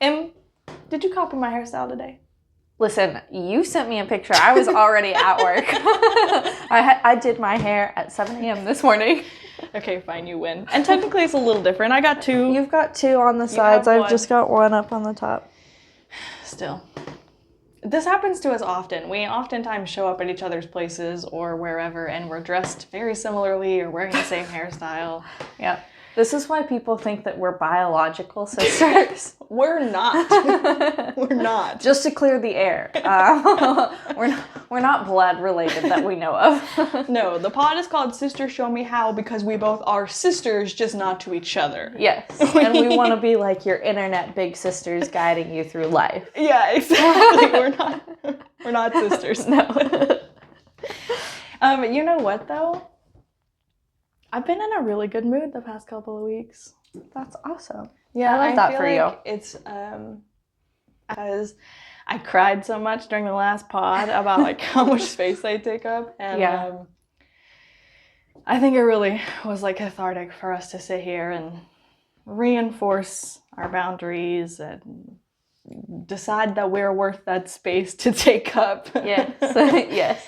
Did you copy my hairstyle today? Listen, you sent me a picture. I was already at work. I did my hair at 7 a.m. this morning. Okay, fine, you win. And technically it's a little different. I got 2. You've got 2 on the sides. I've just got 1 up on the top. Still. This happens to us often. We oftentimes show up at each other's places or wherever and we're dressed very similarly or wearing the same hairstyle. Yeah. This is why people think that we're biological sisters. We're not. We're not. Just to clear the air. We're not blood related that we know of. No, the pod is called Sister Show Me How because we both are sisters, just not to each other. Yes. And we want to be like your internet big sisters guiding you through life. Yeah, exactly. We're not sisters. No. You know what though? I've been in a really good mood the past couple of weeks. That's awesome. Yeah, I love that feel for like you. It's because I cried so much during the last pod about like how much space they take up, and I think it really was like cathartic for us to sit here and reinforce our boundaries and decide that we're worth that space to take up. Yes. Yes.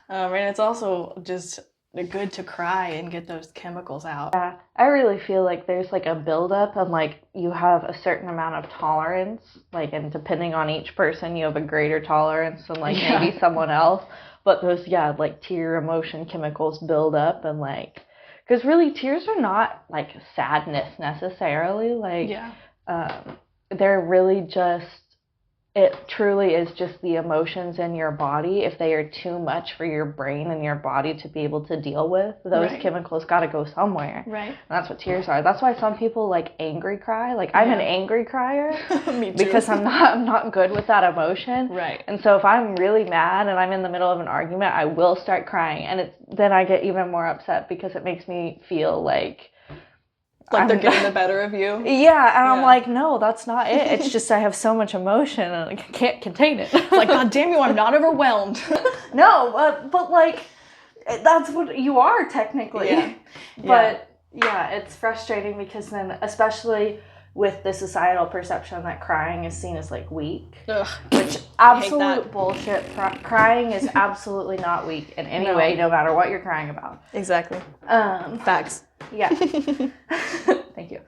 And it's also just good to cry and get those chemicals out. Yeah, I really feel like there's like a buildup and like you have a certain amount of tolerance, like, and depending on each person, you have a greater tolerance than like maybe someone else. But those, like tear emotion chemicals build up and like, because really tears are not like sadness necessarily. Like, they're really just, it truly is just the emotions in your body. If they are too much for your brain and your body to be able to deal with, those chemicals got to go somewhere. Right. And that's what tears are. That's why some people like angry cry. Like I'm an angry crier. Me too. Because I'm not good with that emotion. Right. And so if I'm really mad and I'm in the middle of an argument, I will start crying, and then I get even more upset because it makes me feel like they're getting the better of you. Yeah, and I'm like, no, that's not it. It's just I have so much emotion and I can't contain it. It's like, God damn you, I'm not overwhelmed. No, but like, that's what you are technically. Yeah. But yeah, it's frustrating because then, especially with the societal perception that crying is seen as like weak, which absolute bullshit. Crying is absolutely not weak in any way, no matter what you're crying about. Exactly. Facts. Yeah. Thank you.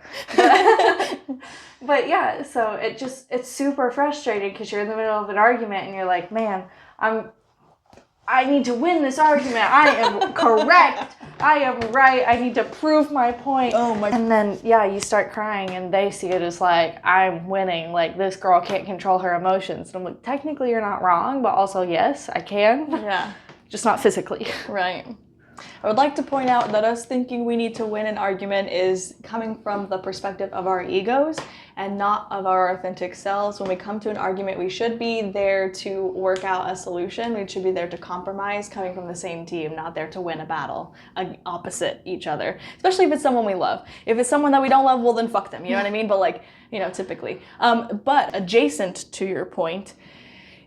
But yeah, so it's super frustrating because you're in the middle of an argument and you're like, man, I need to win this argument. I am correct. I am right. I need to prove my point. Oh my. And then, you start crying and they see it as like, I'm winning. Like, this girl can't control her emotions. And I'm like, technically you're not wrong, but also, yes, I can. Yeah. Just not physically. Right. I would like to point out that us thinking we need to win an argument is coming from the perspective of our egos and not of our authentic selves. When we come to an argument, we should be there to work out a solution. We should be there to compromise, coming from the same team, not there to win a battle opposite each other, especially if it's someone we love. If it's someone that we don't love, well, then fuck them, you know what I mean? But like, typically. But adjacent to your point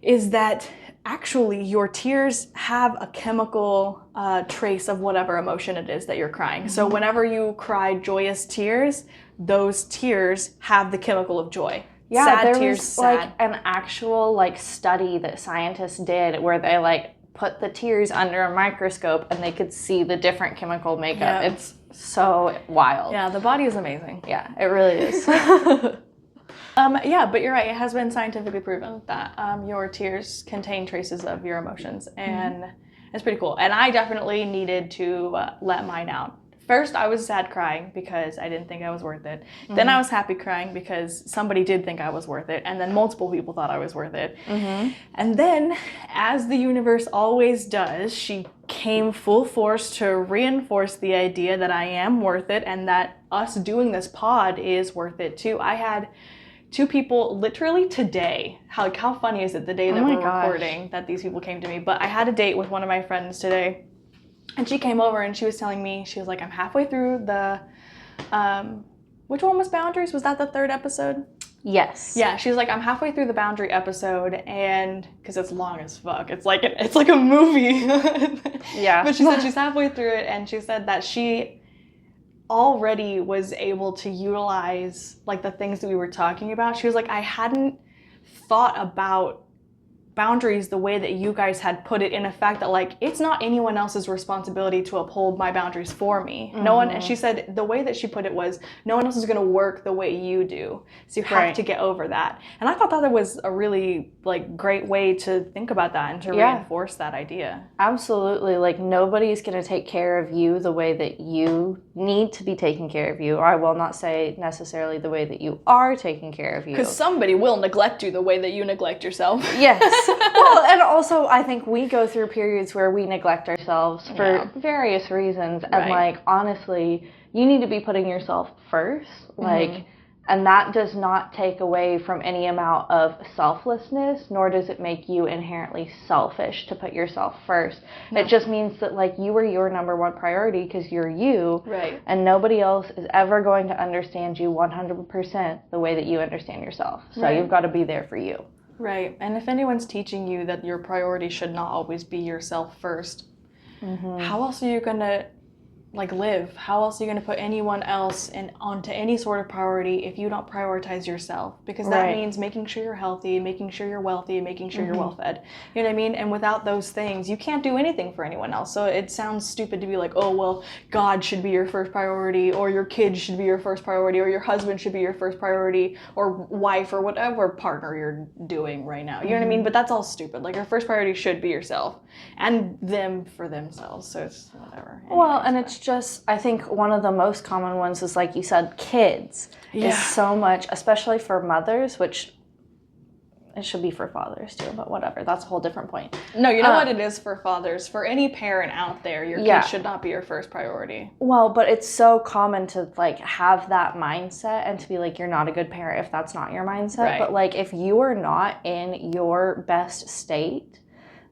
is that actually your tears have a chemical trace of whatever emotion it is that you're crying. So whenever you cry joyous tears, those tears have the chemical of joy. Yeah, sad there tears, was sad. like an actual like study that scientists did where they like put the tears under a microscope and they could see the different chemical makeup. Yeah. It's so wild. Yeah, the body is amazing. Yeah, it really is. But you're right. It has been scientifically proven that your tears contain traces of your emotions, and it's pretty cool. And I definitely needed to let mine out. First, I was sad crying because I didn't think I was worth it. Then I was happy crying because somebody did think I was worth it, and then multiple people thought I was worth it. And then, as the universe always does, she came full force to reinforce the idea that I am worth it and that us doing this pod is worth it too. I had 2 people literally today. How funny is it the day that we're recording that these people came to me? But I had a date with one of my friends today, and she came over and she was telling me, she was like, I'm halfway through the, which one was Boundaries? Was that the 3rd episode? Yes. Yeah, she's like, I'm halfway through the Boundary episode, and because it's long as fuck. It's like a movie. Yeah. But she said she's halfway through it, and she said that she already was able to utilize like the things that we were talking about. She was like, I hadn't thought about boundaries the way that you guys had put it, in effect, that like it's not anyone else's responsibility to uphold my boundaries for me. No one, and she said the way that she put it was, no one else is going to work the way you do, so you have to get over that. And I thought that was a really like great way to think about that and to reinforce that idea. Absolutely. Like nobody's going to take care of you the way that you need to be taking care of you, or I will not say necessarily the way that you are taking care of you, because somebody will neglect you the way that you neglect yourself. Yes. Well, and also I think we go through periods where we neglect ourselves for various reasons. And like, honestly, you need to be putting yourself first. Like, and that does not take away from any amount of selflessness, nor does it make you inherently selfish to put yourself first. It just means that like you are your number one priority because you're you. Right. And nobody else is ever going to understand you 100% the way that you understand yourself. So you've got to be there for you. Right. And if anyone's teaching you that your priority should not always be yourself first, how else are you going to like live? How else are you going to put anyone else onto any sort of priority if you don't prioritize yourself? Because that means making sure you're healthy, making sure you're wealthy, making sure you're well fed. You know what I mean? And without those things, you can't do anything for anyone else. So it sounds stupid to be like, oh, well, God should be your first priority, or your kids should be your first priority, or your husband should be your first priority, or wife, or whatever partner you're doing right now. You know what I mean? But that's all stupid. Like, your first priority should be yourself and them for themselves. So it's whatever. Well, and it's just, I think one of the most common ones is, like you said, kids is so much, especially for mothers, which it should be for fathers too, but whatever, that's a whole different point. No, you know what it is for fathers. For any parent out there, your kid should not be your first priority. Well, but it's so common to like have that mindset and to be like, you're not a good parent if that's not your mindset. Right. But like if you are not in your best state,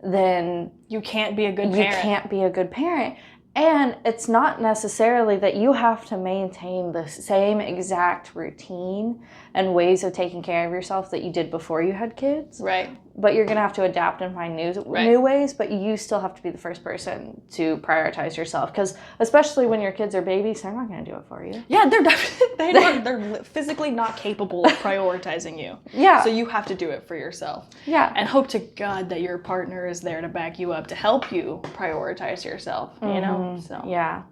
then you can't be a good parent. You can't be a good parent. And it's not necessarily that you have to maintain the same exact routine and ways of taking care of yourself that you did before you had kids. Right. But you're going to have to adapt and find new ways, but you still have to be the first person to prioritize yourself. Because especially when your kids are babies, they're not going to do it for you. Yeah, they're physically not capable of prioritizing you. Yeah. So you have to do it for yourself. Yeah. And hope to God that your partner is there to back you up, to help you prioritize yourself, you know? So. Yeah.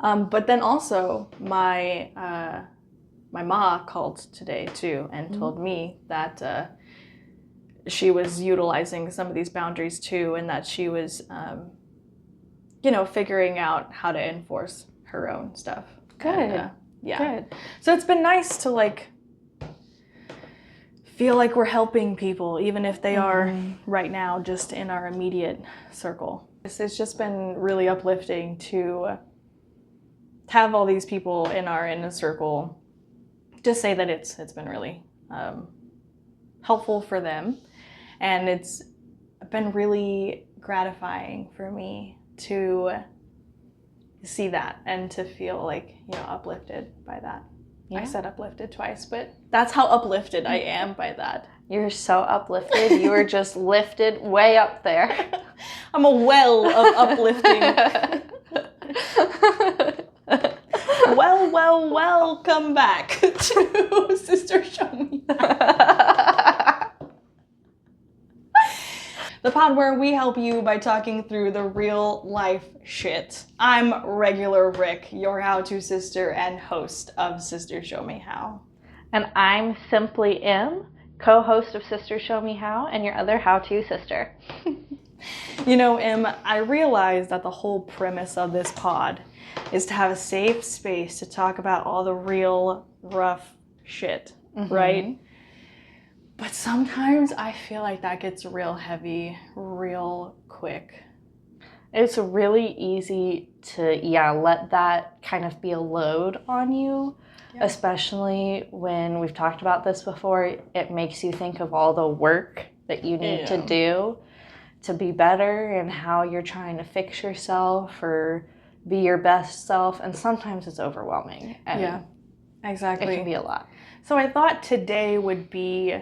But then also, my ma called today too and told me that she was utilizing some of these boundaries too, and that she was, figuring out how to enforce her own stuff. Good. And, Good. So it's been nice to like feel like we're helping people, even if they are right now just in our immediate circle. It's just been really uplifting to have all these people in our inner circle just say that it's been really helpful for them. And it's been really gratifying for me to see that and to feel like, uplifted by that. Yeah. I said uplifted twice, but that's how uplifted I am by that. You're so uplifted. You are just lifted way up there. I'm a well of uplifting. Welcome back to Sister Show Me How. The pod where we help you by talking through the real life shit. I'm Regular Rick, your how-to sister and host of Sister Show Me How. And I'm Simply M, co-host of Sister Show Me How and your other how-to sister. Em, I realize that the whole premise of this pod is to have a safe space to talk about all the real rough shit, right? But sometimes I feel like that gets real heavy real quick. It's really easy to, let that kind of be a load on you, especially when we've talked about this before. It makes you think of all the work that you need to do to be better and how you're trying to fix yourself or be your best self. And sometimes it's overwhelming. And exactly. It can be a lot. So I thought today would be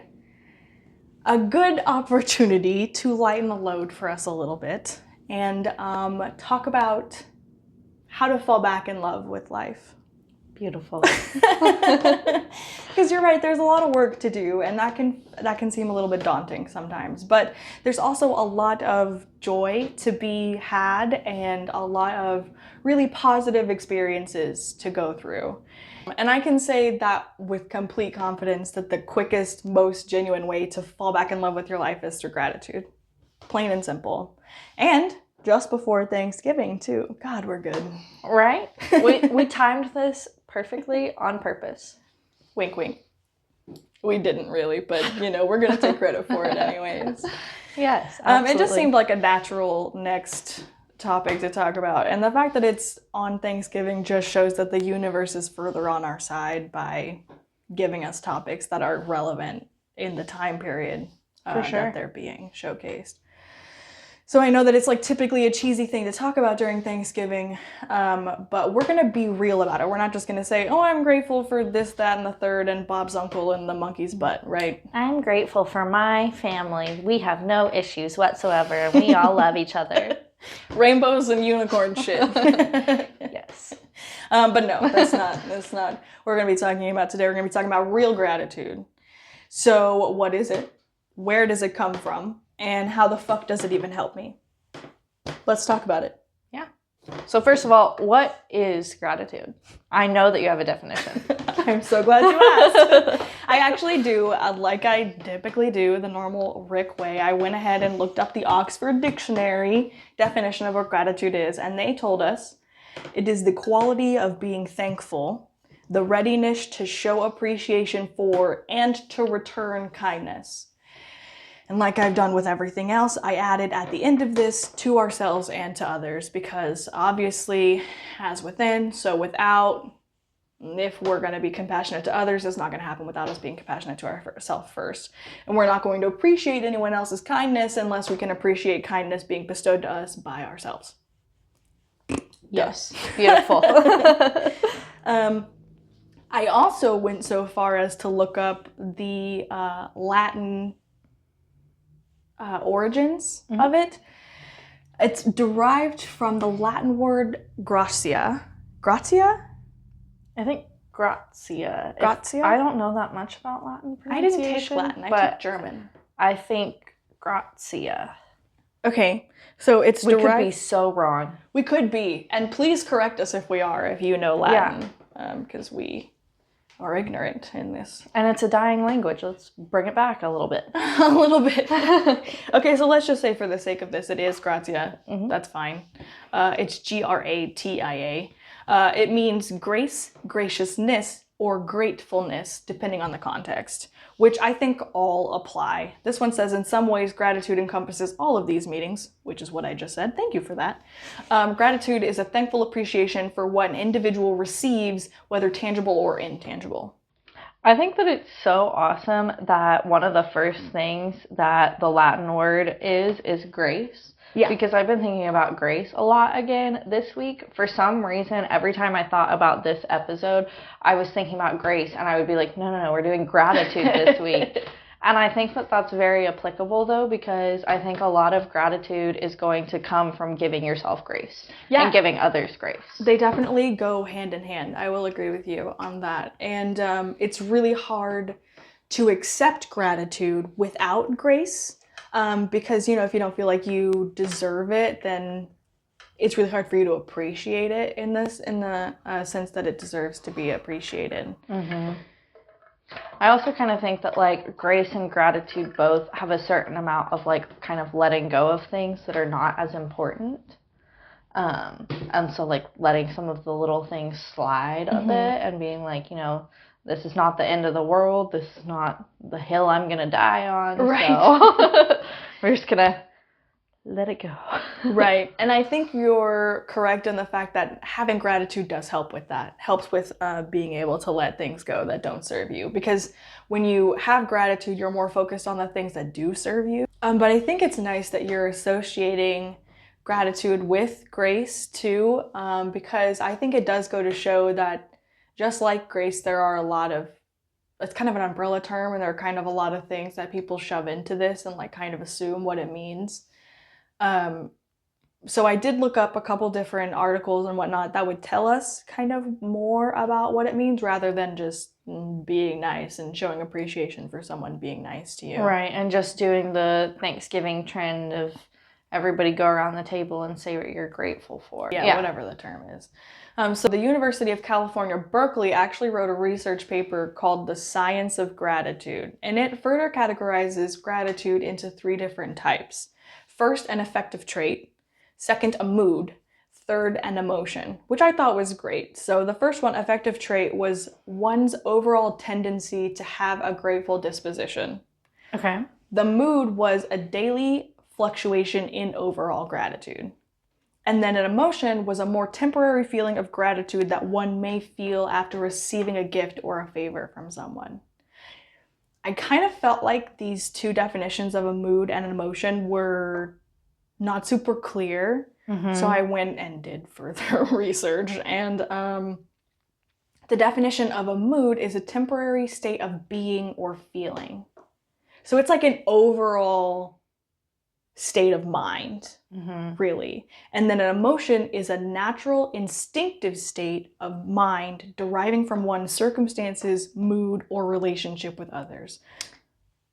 a good opportunity to lighten the load for us a little bit and talk about how to fall back in love with life. Beautiful. Because you're right, there's a lot of work to do, and that can seem a little bit daunting sometimes. But there's also a lot of joy to be had and a lot of really positive experiences to go through. And I can say that with complete confidence that the quickest, most genuine way to fall back in love with your life is through gratitude. Plain and simple. And just before Thanksgiving, too. God, we're good. Right? We timed this perfectly on purpose. Wink, wink. We didn't really, but we're gonna take credit for it anyways. Yes, It just seemed like a natural next topic to talk about, and the fact that it's on Thanksgiving just shows that the universe is further on our side by giving us topics that are relevant in the time period that they're being showcased. So I know that it's like typically a cheesy thing to talk about during Thanksgiving, but we're going to be real about it. We're not just going to say, oh, I'm grateful for this, that, and the third, and Bob's uncle and the monkey's butt, right? I'm grateful for my family. We have no issues whatsoever. We all love each other. Rainbows and unicorn shit. Yes. But no, that's not what we're going to be talking about today. We're going to be talking about real gratitude. So what is it? Where does it come from? And how the fuck does it even help me? Let's talk about it. Yeah. So first of all, what is gratitude? I know that you have a definition. I'm so glad you asked. I actually do, like I typically do, the normal Rick way. I went ahead and looked up the Oxford Dictionary definition of what gratitude is, and they told us it is the quality of being thankful, the readiness to show appreciation for and to return kindness. And like I've done with everything else, I added at the end of this to ourselves and to others, because obviously, as within, so without. If we're going to be compassionate to others, it's not going to happen without us being compassionate to ourselves first. And we're not going to appreciate anyone else's kindness unless we can appreciate kindness being bestowed to us by ourselves. Yes. Beautiful. I also went so far as to look up the Latin origins of it. It's derived from the Latin word gratia. Gratia? I think grazia. Grazia? I don't know that much about Latin I didn't pronunciation. take Latin. I took German. I think grazia. Okay, so it's derived. We could be so wrong. We could be, and please correct us if we are, if you know Latin, because we are ignorant in this. And it's a dying language. Let's bring it back a little bit. A little bit. Okay, so let's just say for the sake of this, it is gratia. That's fine. It's gratia. It means grace, graciousness, or gratefulness, depending on the context, which I think all apply. This one says, in some ways, gratitude encompasses all of these meanings, which is what I just said. Thank you for that. Gratitude is a thankful appreciation for what an individual receives, whether tangible or intangible. I think that it's so awesome that one of the first things that the Latin word is grace. Yeah. Because I've been thinking about grace a lot again this week. For some reason, every time I thought about this episode, I was thinking about grace, and I would be like, no, we're doing gratitude this week. And I think that that's very applicable, though, because I think a lot of gratitude is going to come from giving yourself grace and giving others grace. They definitely go hand in hand. I will agree with you on that. And it's really hard to accept gratitude without grace. Because, if you don't feel like you deserve it, then it's really hard for you to appreciate it in the sense that it deserves to be appreciated. I also kind of think that, like, grace and gratitude both have a certain amount of, like, kind of letting go of things that are not as important. And so, like, letting some of the little things slide a bit and being like, this is not the end of the world. This is not the hill I'm going to die on. Right. So we're just going to let it go. Right. And I think you're correct in the fact that having gratitude does help with that. Helps with being able to let things go that don't serve you. Because when you have gratitude, you're more focused on the things that do serve you. But I think it's nice that you're associating gratitude with grace too. Because I think it does go to show that just like grace, there are a lot of, it's kind of an umbrella term, and there are kind of a lot of things that people shove into this and like kind of assume what it means. So I did look up a couple different articles and whatnot that would tell us kind of more about what it means rather than just being nice and showing appreciation for someone being nice to you. Right, and just doing the Thanksgiving trend of everybody go around the table and say what you're grateful for. Yeah, whatever the term is. So the University of California, Berkeley actually wrote a research paper called The Science of Gratitude, and it further categorizes gratitude into 3 different types. First, an affective trait. Second, a mood. Third, an emotion, which I thought was great. So the first one, affective trait, was one's overall tendency to have a grateful disposition. Okay. The mood was a daily fluctuation in overall gratitude. And then an emotion was a more temporary feeling of gratitude that one may feel after receiving a gift or a favor from someone. I kind of felt like these 2 definitions of a mood and an emotion were not super clear. Mm-hmm. So I went and did further research. And the definition of a mood is a temporary state of being or feeling. So it's like an overall state of mind, really. And then an emotion is a natural, instinctive state of mind deriving from one's circumstances, mood, or relationship with others.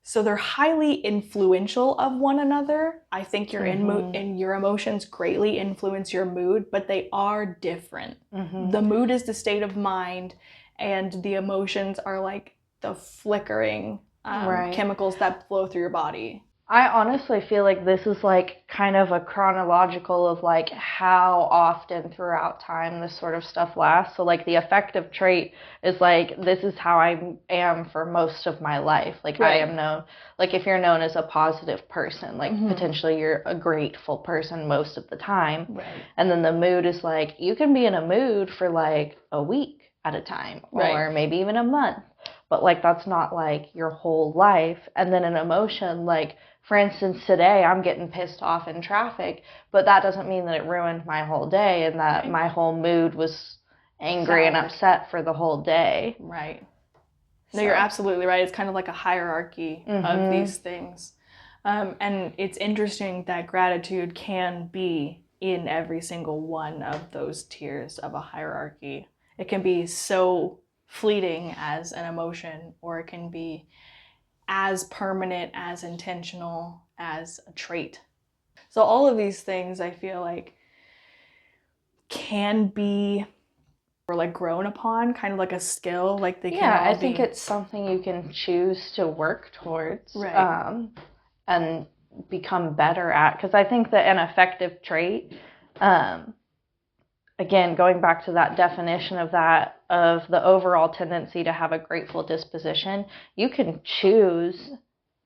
So they're highly influential of one another. I think your and your emotions greatly influence your mood, but they are different. The mood is the state of mind, and the emotions are like the flickering chemicals that flow through your body. I honestly feel like this is like kind of a chronological of like how often throughout time this sort of stuff lasts. So like the affective trait is like, this is how I am for most of my life. Like I am known, like if you're known as a positive person, like potentially you're a grateful person most of the time. Right. And then the mood is like, you can be in a mood for like a week at a time or maybe even a month. But like that's not like your whole life. And then an emotion, like for instance, today I'm getting pissed off in traffic, but that doesn't mean that it ruined my whole day and that my whole mood was angry and upset for the whole day. Right. No, you're absolutely right. It's kind of like a hierarchy of these things. And it's interesting that gratitude can be in every single one of those tiers of a hierarchy. It can be so fleeting as an emotion, or it can be as permanent, as intentional as a trait. So all of these things I feel like can be or like grown upon, kind of like a skill. Like they can I think it's something you can choose to work towards and become better at. Because I think that an affective trait, again, going back to that definition of that, of the overall tendency to have a grateful disposition, you can choose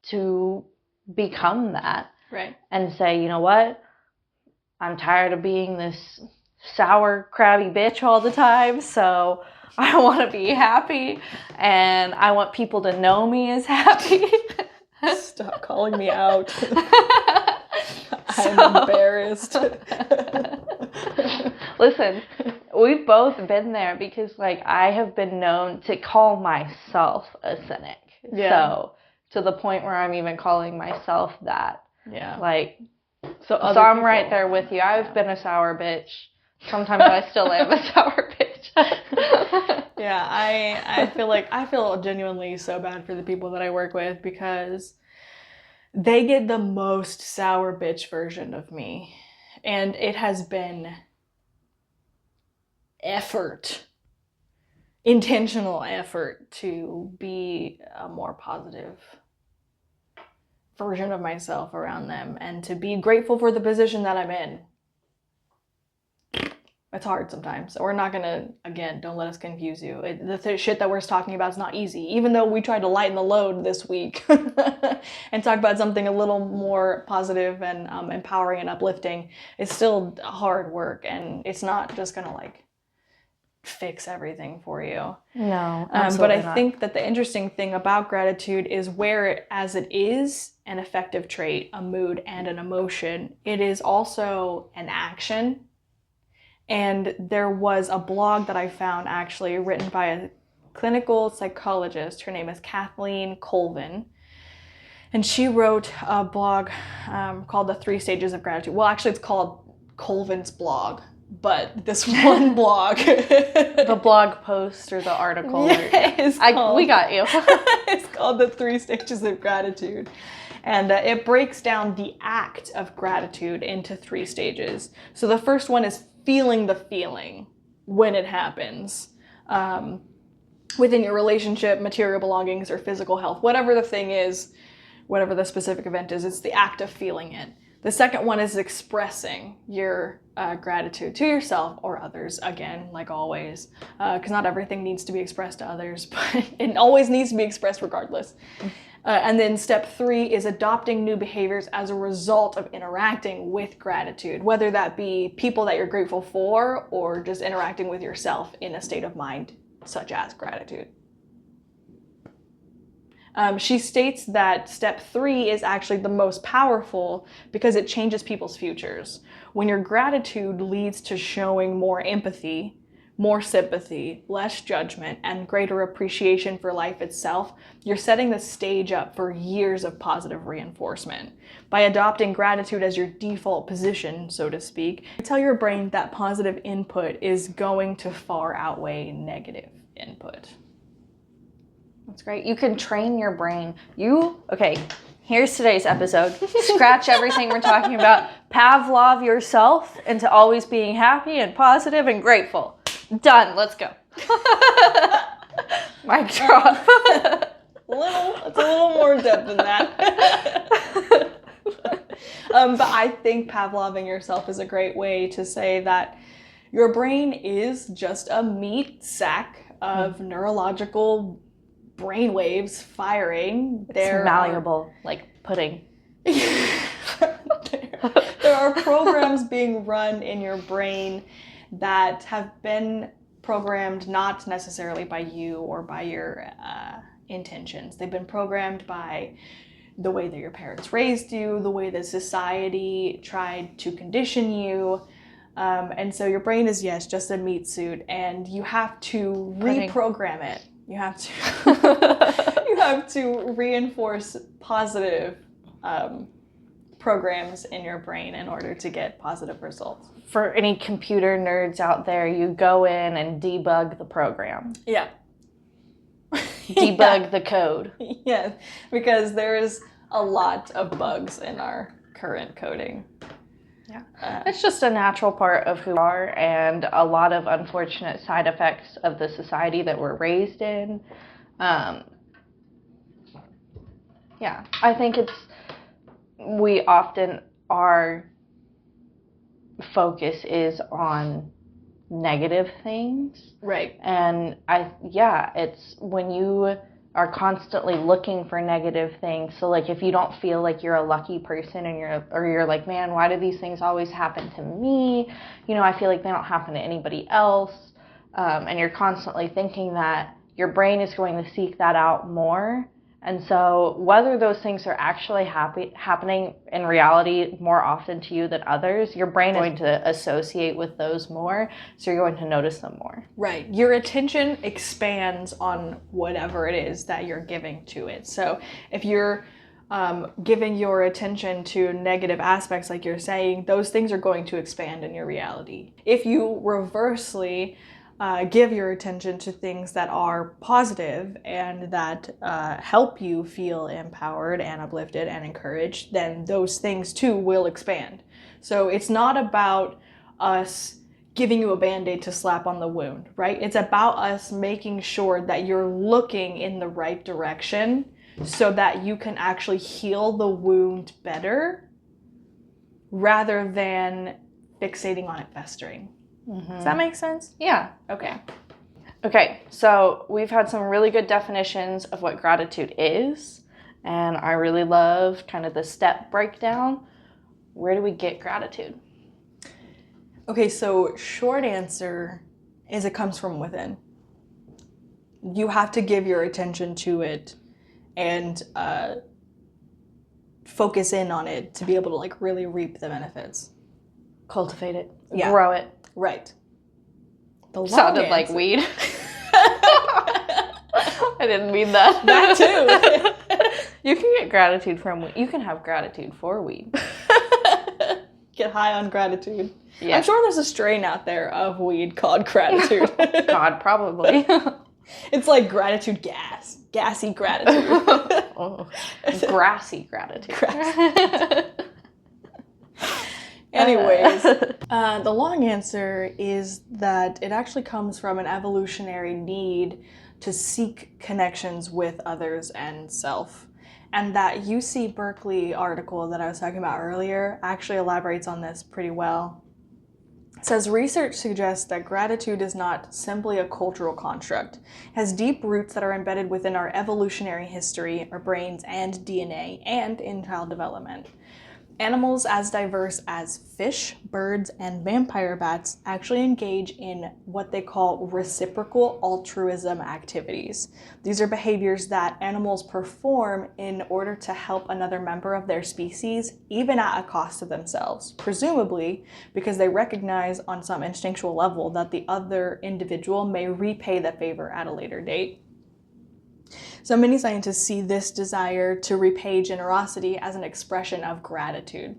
to become that. Right. And say, you know what? I'm tired of being this sour, crabby bitch all the time, so I want to be happy, and I want people to know me as happy. Stop calling me out. I'm embarrassed. Listen, we've both been there because, like, I have been known to call myself a cynic. Yeah. So, to the point where I'm even calling myself that. Yeah. Like, so I'm right there with you. I've been a sour bitch. Sometimes I still am a sour bitch. Yeah, I feel genuinely so bad for the people that I work with because they get the most sour bitch version of me. And it has been intentional effort to be a more positive version of myself around them and to be grateful for the position that I'm in. It's hard sometimes. We're not gonna, again, don't let us confuse you. The shit that we're talking about is not easy. Even though we tried to lighten the load this week and talk about something a little more positive and empowering and uplifting, it's still hard work, and it's not just gonna like fix everything for you. No, but I think that the interesting thing about gratitude is where, as it is an affective trait, a mood, and an emotion, it is also an action. And there was a blog that I found actually written by a clinical psychologist. Her name is Kathleen Colvin. And she wrote a blog called The 3 Stages of Gratitude. Well, actually it's called Colvin's blog, but this one blog. The blog post or the article. Yeah, we got you. It's called The 3 Stages of Gratitude. And it breaks down the act of gratitude into 3 stages. So the first one is feeling the feeling when it happens. Within your relationship, material belongings, or physical health, whatever the thing is, whatever the specific event is, it's the act of feeling it. The second one is expressing your gratitude to yourself or others, again, like always, because not everything needs to be expressed to others, but it always needs to be expressed regardless. And then step 3 is adopting new behaviors as a result of interacting with gratitude, whether that be people that you're grateful for or just interacting with yourself in a state of mind such as gratitude. She states that step 3 is actually the most powerful because it changes people's futures. When your gratitude leads to showing more empathy, more sympathy, less judgment, and greater appreciation for life itself, you're setting the stage up for years of positive reinforcement. By adopting gratitude as your default position, so to speak, tell your brain that positive input is going to far outweigh negative input. That's great. You can train your brain. Okay, here's today's episode. Scratch everything we're talking about. Pavlov yourself into always being happy and positive and grateful. Done. Let's go. Mic drop. It's a little more depth than that. But I think Pavloving yourself is a great way to say that your brain is just a meat sack of neurological brain waves firing. It's malleable, like pudding. There are programs being run in your brain that have been programmed not necessarily by you or by your intentions. They've been programmed by the way that your parents raised you, the way that society tried to condition you. And so your brain is, yes, just a meat suit, and you have to reprogram it. You have to reinforce positive programs in your brain in order to get positive results. For any computer nerds out there, you go in and debug the program. Yeah. Debug the code. Yeah, because there's a lot of bugs in our current coding. Yeah. It's just a natural part of who we are and a lot of unfortunate side effects of the society that we're raised in. Yeah, I think we often, our focus is on negative things. Right. And it's when you are constantly looking for negative things. So like if you don't feel like you're a lucky person and you're like, man, why do these things always happen to me? I feel like they don't happen to anybody else. And you're constantly thinking that, your brain is going to seek that out more. And so whether those things are actually happening in reality more often to you than others, your brain is going to associate with those more, so you're going to notice them more. Right. Your attention expands on whatever it is that you're giving to it. So if you're giving your attention to negative aspects, like you're saying, those things are going to expand in your reality. If you reversely give your attention to things that are positive and that help you feel empowered and uplifted and encouraged, then those things too will expand. So it's not about us giving you a Band-Aid to slap on the wound, right? It's about us making sure that you're looking in the right direction so that you can actually heal the wound better rather than fixating on it festering. Mm-hmm. Does that make sense? Yeah. Okay, so we've had some really good definitions of what gratitude is, and I really love kind of the step breakdown. Where do we get gratitude? Okay, so short answer is it comes from within. You have to give your attention to it and focus in on it to be able to like really reap the benefits. Cultivate it. Yeah. Grow it. Right. Sounded like weed. I didn't mean that. That too. You can get gratitude from weed. You can have gratitude for weed. Get high on gratitude. Yeah. I'm sure there's a strain out there of weed called gratitude. God, probably. It's like gratitude gas. Gassy gratitude. Oh, grassy gratitude. Anyways, the long answer is that it actually comes from an evolutionary need to seek connections with others and self. And that UC Berkeley article that I was talking about earlier actually elaborates on this pretty well. It says research suggests that gratitude is not simply a cultural construct. It has deep roots that are embedded within our evolutionary history, our brains and DNA, and in child development. Animals as diverse as fish, birds, and vampire bats actually engage in what they call reciprocal altruism activities. These are behaviors that animals perform in order to help another member of their species, even at a cost to themselves, presumably because they recognize on some instinctual level that the other individual may repay the favor at a later date. So many scientists see this desire to repay generosity as an expression of gratitude.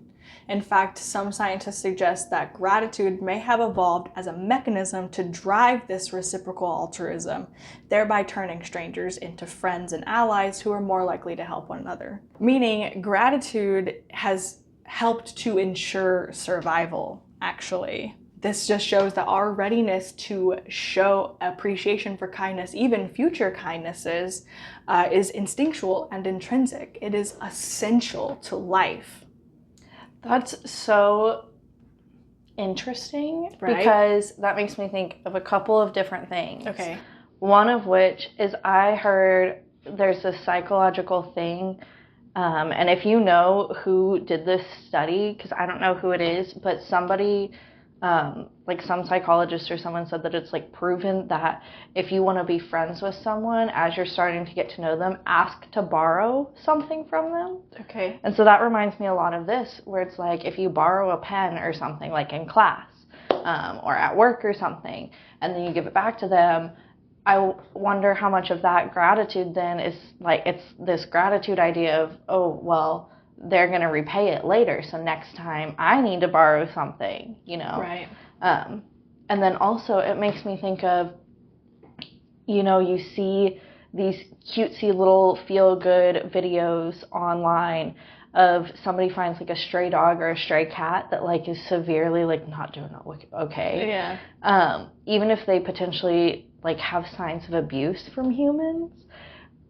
In fact, some scientists suggest that gratitude may have evolved as a mechanism to drive this reciprocal altruism, thereby turning strangers into friends and allies who are more likely to help one another. Meaning, gratitude has helped to ensure survival, actually. This just shows that our readiness to show appreciation for kindness, even future kindnesses, is instinctual and intrinsic. It is essential to life. That's so interesting, right? Because that makes me think of a couple of different things. Okay. One of which is I heard there's this psychological thing, and if you know who did this study, because I don't know who it is, but somebody... like some psychologist or someone said that it's like proven that if you want to be friends with someone, as you're starting to get to know them, ask to borrow something from them. Okay. And so that reminds me a lot of this, where it's like if you borrow a pen or something, like in class or at work or something, and then you give it back to them, I wonder how much of that gratitude then is like, it's this gratitude idea of, oh, well, they're going to repay it later, so next time I need to borrow something, you know? Right. And then also it makes me think of, you know, you see these cutesy little feel-good videos online of somebody finds like a stray dog or a stray cat that like is severely like not doing okay. Yeah. Even if they potentially like have signs of abuse from humans,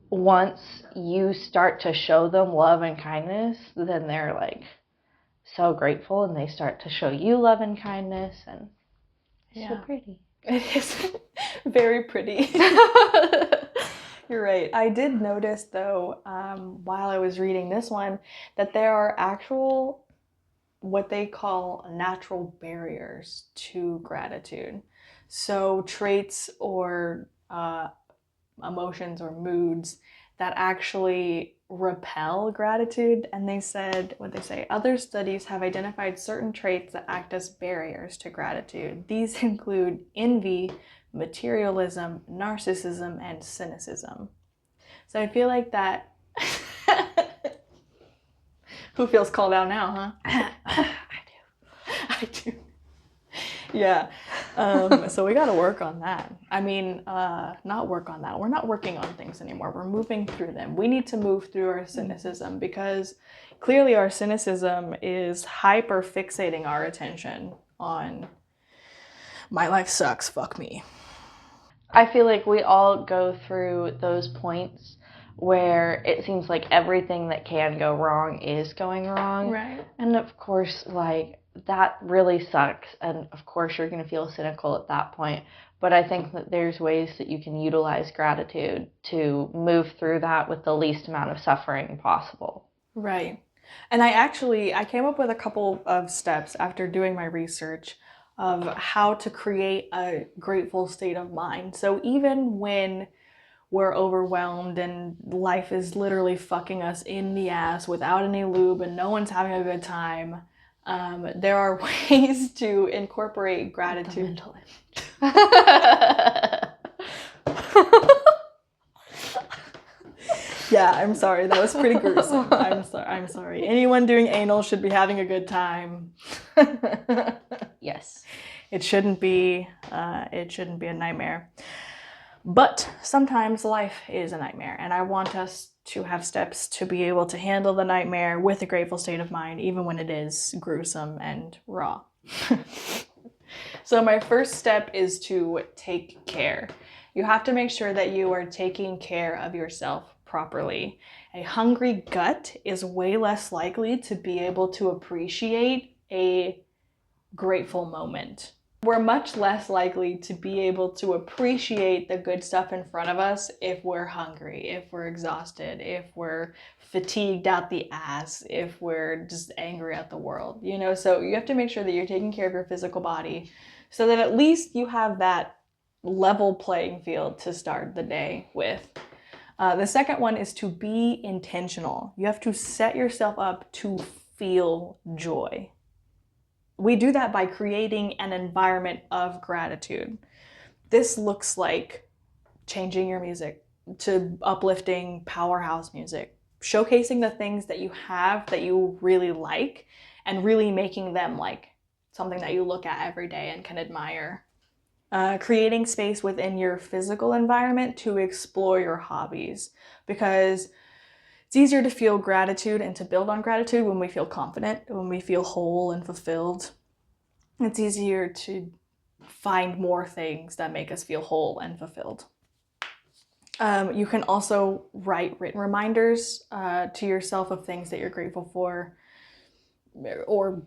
once you start to show them love and kindness, then they're like so grateful and they start to show you love and kindness, and it's so pretty. It is very pretty. You're right. I did notice though, while I was reading this one, that there are actual what they call natural barriers to gratitude. So traits or emotions or moods that actually repel gratitude. And they said, other studies have identified certain traits that act as barriers to gratitude. These include envy, materialism, narcissism, and cynicism. So I feel like that. Who feels called out now, huh? I do. Yeah. So we got to work on that. I mean, not work on that. We're not working on things anymore. We're moving through them. We need to move through our cynicism because clearly our cynicism is hyper fixating our attention on my life sucks, fuck me. I feel like we all go through those points where it seems like everything that can go wrong is going wrong. Right. And of course, like, that really sucks, and of course you're going to feel cynical at that point, but I think that there's ways that you can utilize gratitude to move through that with the least amount of suffering possible. Right. And I came up with a couple of steps after doing my research of how to create a grateful state of mind. So even when we're overwhelmed and life is literally fucking us in the ass without any lube and no one's having a good time, there are ways to incorporate gratitude. Yeah, I'm sorry. That was pretty gruesome. I'm sorry. Anyone doing anal should be having a good time. Yes. It shouldn't be a nightmare. But sometimes life is a nightmare, and I want us to have steps to be able to handle the nightmare with a grateful state of mind, even when it is gruesome and raw. So my first step is to take care. You have to make sure that you are taking care of yourself properly. A hungry gut is way less likely to be able to appreciate a grateful moment. We're much less likely to be able to appreciate the good stuff in front of us if we're hungry, if we're exhausted, if we're fatigued out the ass, if we're just angry at the world, you know? So you have to make sure that you're taking care of your physical body so that at least you have that level playing field to start the day with. The second one is to be intentional. You have to set yourself up to feel joy. We do that by creating an environment of gratitude. This looks like changing your music to uplifting powerhouse music, showcasing the things that you have that you really like and really making them like something that you look at every day and can admire. Creating space within your physical environment to explore your hobbies, because it's easier to feel gratitude and to build on gratitude when we feel confident, when we feel whole and fulfilled. It's easier to find more things that make us feel whole and fulfilled. You can also write written reminders to yourself of things that you're grateful for or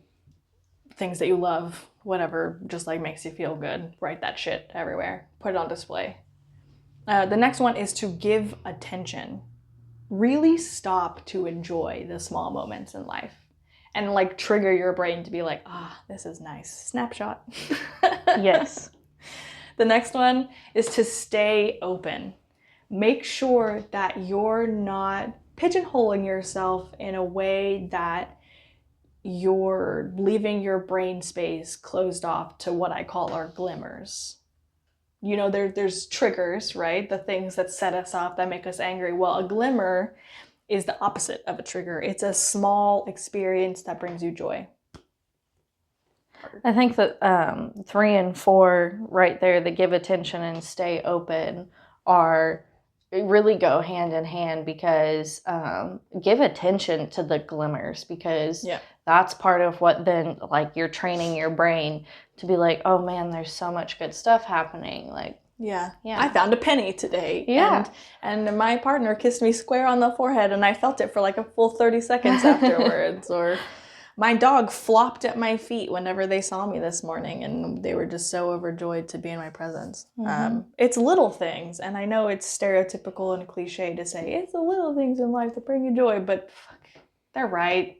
things that you love, whatever just like makes you feel good. Write that shit everywhere. Put it on display. The next one is to give attention. Really stop to enjoy the small moments in life and like trigger your brain to be like, this is nice. Snapshot. Yes. The next one is to stay open. Make sure that you're not pigeonholing yourself in a way that you're leaving your brain space closed off to what I call our glimmers. You know, there's triggers, right? The things that set us off, that make us angry. Well, a glimmer is the opposite of a trigger. It's a small experience that brings you joy. I think that 3 and 4 right there, the give attention and stay open, really go hand in hand, because give attention to the glimmers, because that's part of what then like you're training your brain to be like, oh man, there's so much good stuff happening. Like, yeah. I found a penny today. Yeah. And my partner kissed me square on the forehead and I felt it for like a full 30 seconds afterwards. Or my dog flopped at my feet whenever they saw me this morning and they were just so overjoyed to be in my presence. Mm-hmm. It's little things, and I know it's stereotypical and cliche to say it's the little things in life that bring you joy, but fuck, they're right.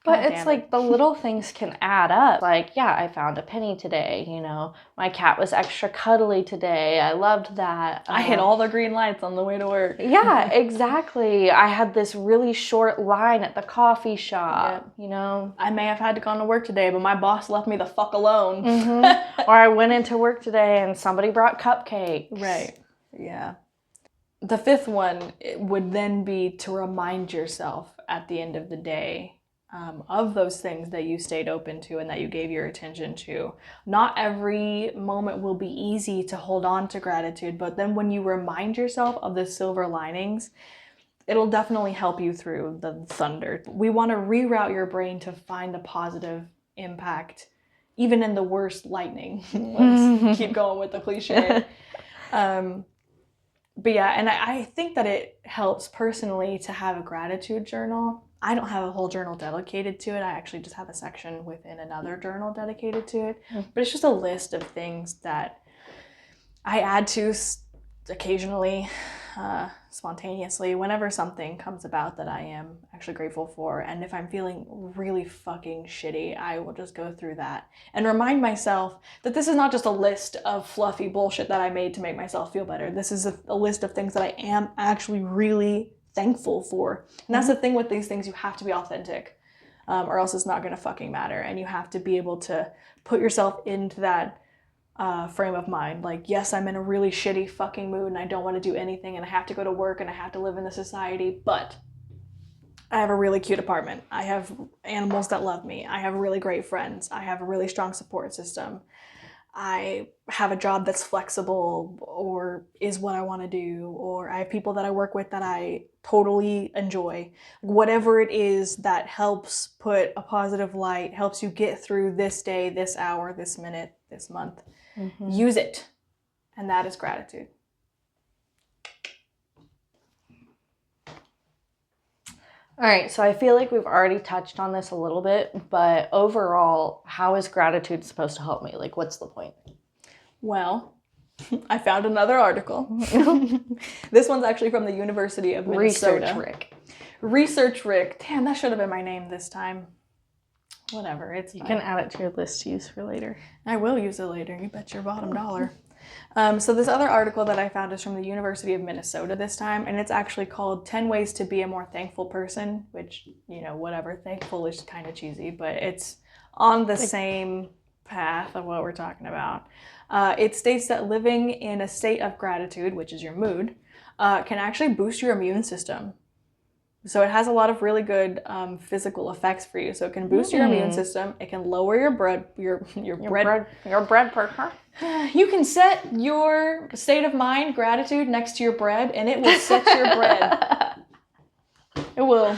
But it's like the little things can add up. Like, yeah, I found a penny today, you know. My cat was extra cuddly today. I loved that. I hit all the green lights on the way to work. Yeah, exactly. I had this really short line at the coffee shop, you know. I may have had to go to work today, but my boss left me the fuck alone. Mm-hmm. Or I went into work today and somebody brought cupcakes. Right, yeah. The fifth one would then be to remind yourself at the end of the day of those things that you stayed open to and that you gave your attention to. Not every moment will be easy to hold on to gratitude, but then when you remind yourself of the silver linings, it'll definitely help you through the thunder. We want to reroute your brain to find the positive impact, even in the worst lightning. Let's keep going with the cliche. But yeah, and I think that it helps personally to have a gratitude journal. I don't have a whole journal dedicated to it. I actually just have a section within another journal dedicated to it. But it's just a list of things that I add to occasionally, spontaneously, whenever something comes about that I am actually grateful for. And if I'm feeling really fucking shitty, I will just go through that and remind myself that this is not just a list of fluffy bullshit that I made to make myself feel better. This is a list of things that I am actually really thankful for. And that's the thing with these things, you have to be authentic, or else it's not going to fucking matter. And you have to be able to put yourself into that frame of mind. Like, yes, I'm in a really shitty fucking mood and I don't want to do anything and I have to go to work and I have to live in this society, but I have a really cute apartment. I have animals that love me. I have really great friends. I have a really strong support system. I have a job that's flexible or is what I want to do, or I have people that I work with that I totally enjoy. Whatever it is that helps put a positive light, helps you get through this day, this hour, this minute, this month. Use it. And that is gratitude. All right, so I feel like we've already touched on this a little bit, but overall, how is gratitude supposed to help me? Like, what's the point? Well, I found another article. This one's actually from the University of Minnesota. Research Rick. Research Rick. Damn, that should have been my name this time. Whatever, it's You fine. can add it to your list to use for later. I will use it later. You bet your bottom dollar. So this other article that I found is from the University of Minnesota this time, and it's actually called 10 Ways to Be a More Thankful Person, which, you know, whatever. Thankful is kind of cheesy, but it's on the same path of what we're talking about. It states that living in a state of gratitude, which is your mood, can actually boost your immune system. So it has a lot of really good physical effects for you. So it can boost your immune system. It can lower your bread pressure. You can set your state of mind, gratitude, next to your bread, and it will set your bread. It will.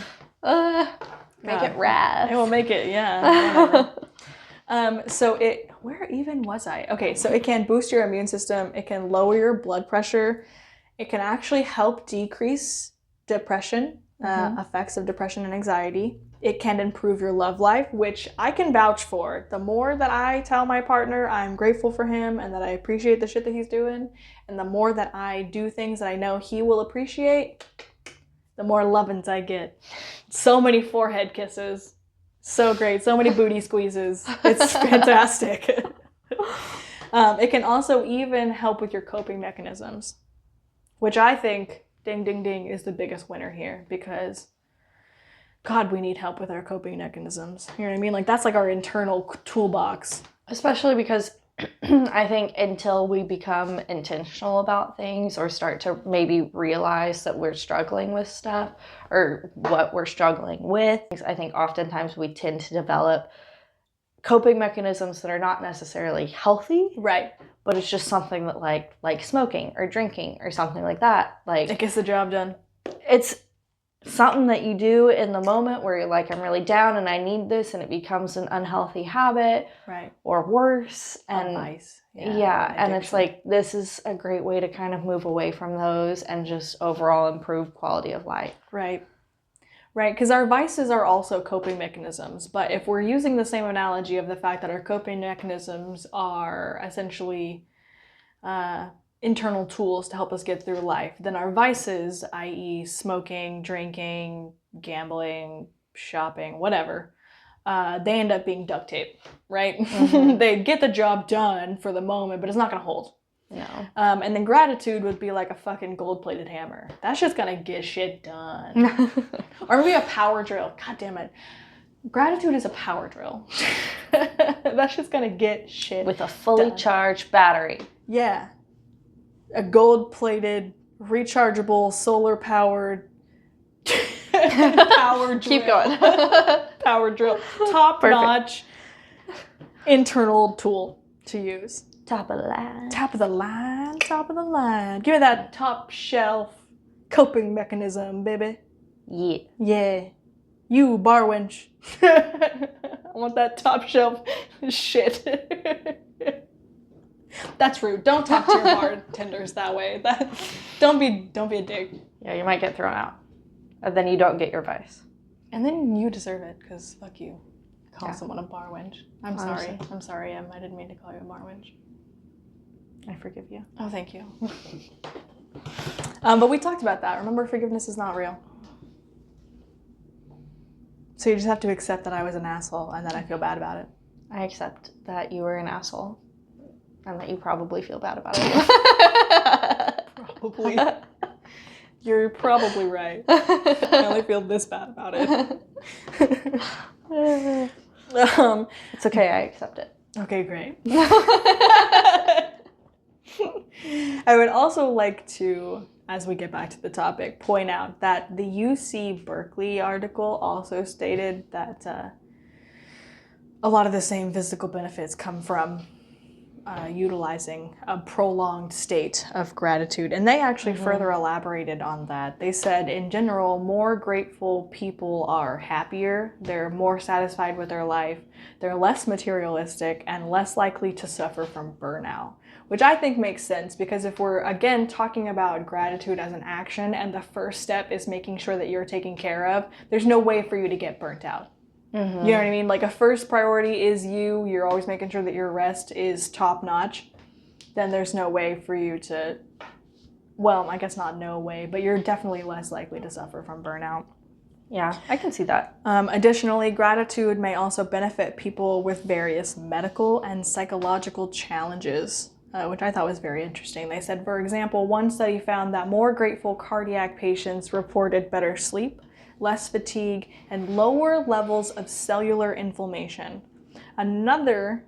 Make it rad. It will make it, yeah. So it, where even was I? Okay, so it can boost your immune system. It can lower your blood pressure. It can actually help decrease depression, effects of depression and anxiety. It can improve your love life, which I can vouch for. The more that I tell my partner I'm grateful for him and that I appreciate the shit that he's doing, and the more that I do things that I know he will appreciate, the more lovin's I get. So many forehead kisses. So great. So many booty squeezes. It's fantastic. It can also even help with your coping mechanisms, which I think, ding, ding, ding, is the biggest winner here, because God, we need help with our coping mechanisms. You know what I mean? Like, that's like our internal toolbox. Especially because I think until we become intentional about things or start to maybe realize that we're struggling with stuff or what we're struggling with, I think oftentimes we tend to develop coping mechanisms that are not necessarily healthy. Right. But it's just something that like smoking or drinking or something like that. Like, It gets the job done. It's something that you do in the moment where you're like, I'm really down and I need this, and it becomes an unhealthy habit. Right. Or worse. And vice. yeah, and it's like, this is a great way to kind of move away from those and just overall improve quality of life. Right. Right, because our vices are also coping mechanisms, but if we're using the same analogy of the fact that our coping mechanisms are essentially internal tools to help us get through life, then our vices, i.e. smoking, drinking, gambling, shopping, whatever, they end up being duct tape, right? They get the job done for the moment, but it's not going to hold. No. And then gratitude would be like a fucking gold-plated hammer. That's just gonna get shit done. Or maybe a power drill. God damn it. Gratitude is a power drill. That's just gonna get shit with a fully done. Charged battery. Yeah. A gold-plated, rechargeable, solar-powered power drill. Keep going. Power drill. Top-notch internal tool to use. Top of the line. Top of the line, top of the line. Give me that top shelf coping mechanism, baby. Yeah. Yeah. You, bar wench. I want that top shelf shit. That's rude. Don't talk to your bartenders that way. Don't be a dick. Yeah, you might get thrown out. And then you don't get your vice. And then you deserve it, because fuck you. Call someone a bar wench. I'm sorry. Honestly. I'm sorry, Em. I didn't mean to call you a bar wench. I forgive you. Oh, thank you. But we talked about that. Remember, forgiveness is not real. So you just have to accept that I was an asshole and that I feel bad about it. I accept that you were an asshole and that you probably feel bad about it. Probably. You're probably right. I only feel this bad about it. It's okay, I accept it. Okay, great. I would also like to, as we get back to the topic, point out that the UC Berkeley article also stated that a lot of the same physical benefits come from utilizing a prolonged state of gratitude. And they actually further elaborated on that. They said, in general, more grateful people are happier, they're more satisfied with their life, they're less materialistic, and less likely to suffer from burnout. Which I think makes sense, because if we're, again, talking about gratitude as an action, and the first step is making sure that you're taken care of, there's no way for you to get burnt out. Mm-hmm. You know what I mean? Like, a first priority is you're always making sure that your rest is top notch. Then there's no way for you to, well, I guess not no way, but you're definitely less likely to suffer from burnout. Yeah, I can see that. Additionally, gratitude may also benefit people with various medical and psychological challenges, which I thought was very interesting. They said, for example, one study found that more grateful cardiac patients reported better sleep, less fatigue, and lower levels of cellular inflammation. Another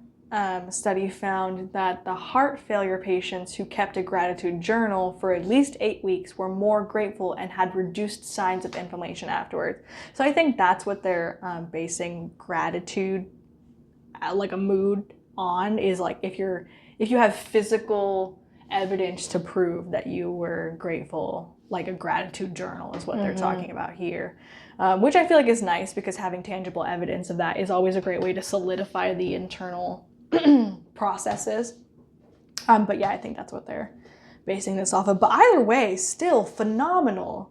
study found that the heart failure patients who kept a gratitude journal for at least 8 weeks were more grateful and had reduced signs of inflammation afterwards. So I think that's what they're basing gratitude, like a mood, on, is like if you have physical evidence to prove that you were grateful, like a gratitude journal is what they're talking about here, which I feel like is nice, because having tangible evidence of that is always a great way to solidify the internal processes. But yeah, I think that's what they're basing this off of. But either way, still phenomenal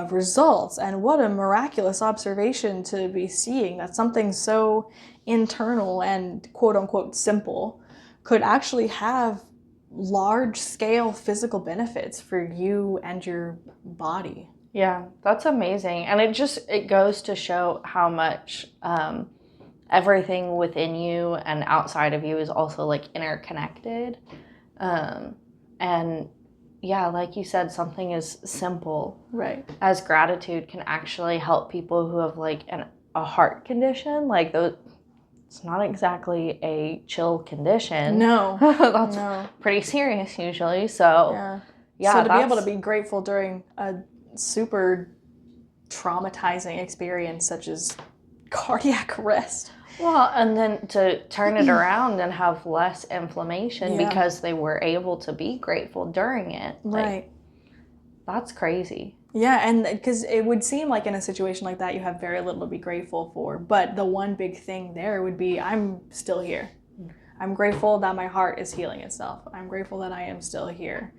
results, and what a miraculous observation to be seeing, that something so internal and quote-unquote simple could actually have large-scale physical benefits for you and your body. Yeah, that's amazing. And it goes to show how much everything within you and outside of you is also like interconnected. And yeah, like you said, something as simple as gratitude can actually help people who have like a heart condition. Like those, it's not exactly a chill condition. No. That's pretty serious usually. So yeah, so to be able to be grateful during a super traumatizing experience such as cardiac arrest. Well, and then to turn it around and have less inflammation because they were able to be grateful during it. Like, that's crazy. Yeah, and because it would seem like in a situation like that, you have very little to be grateful for. But the one big thing there would be, I'm still here. I'm grateful that my heart is healing itself. I'm grateful that I am still here.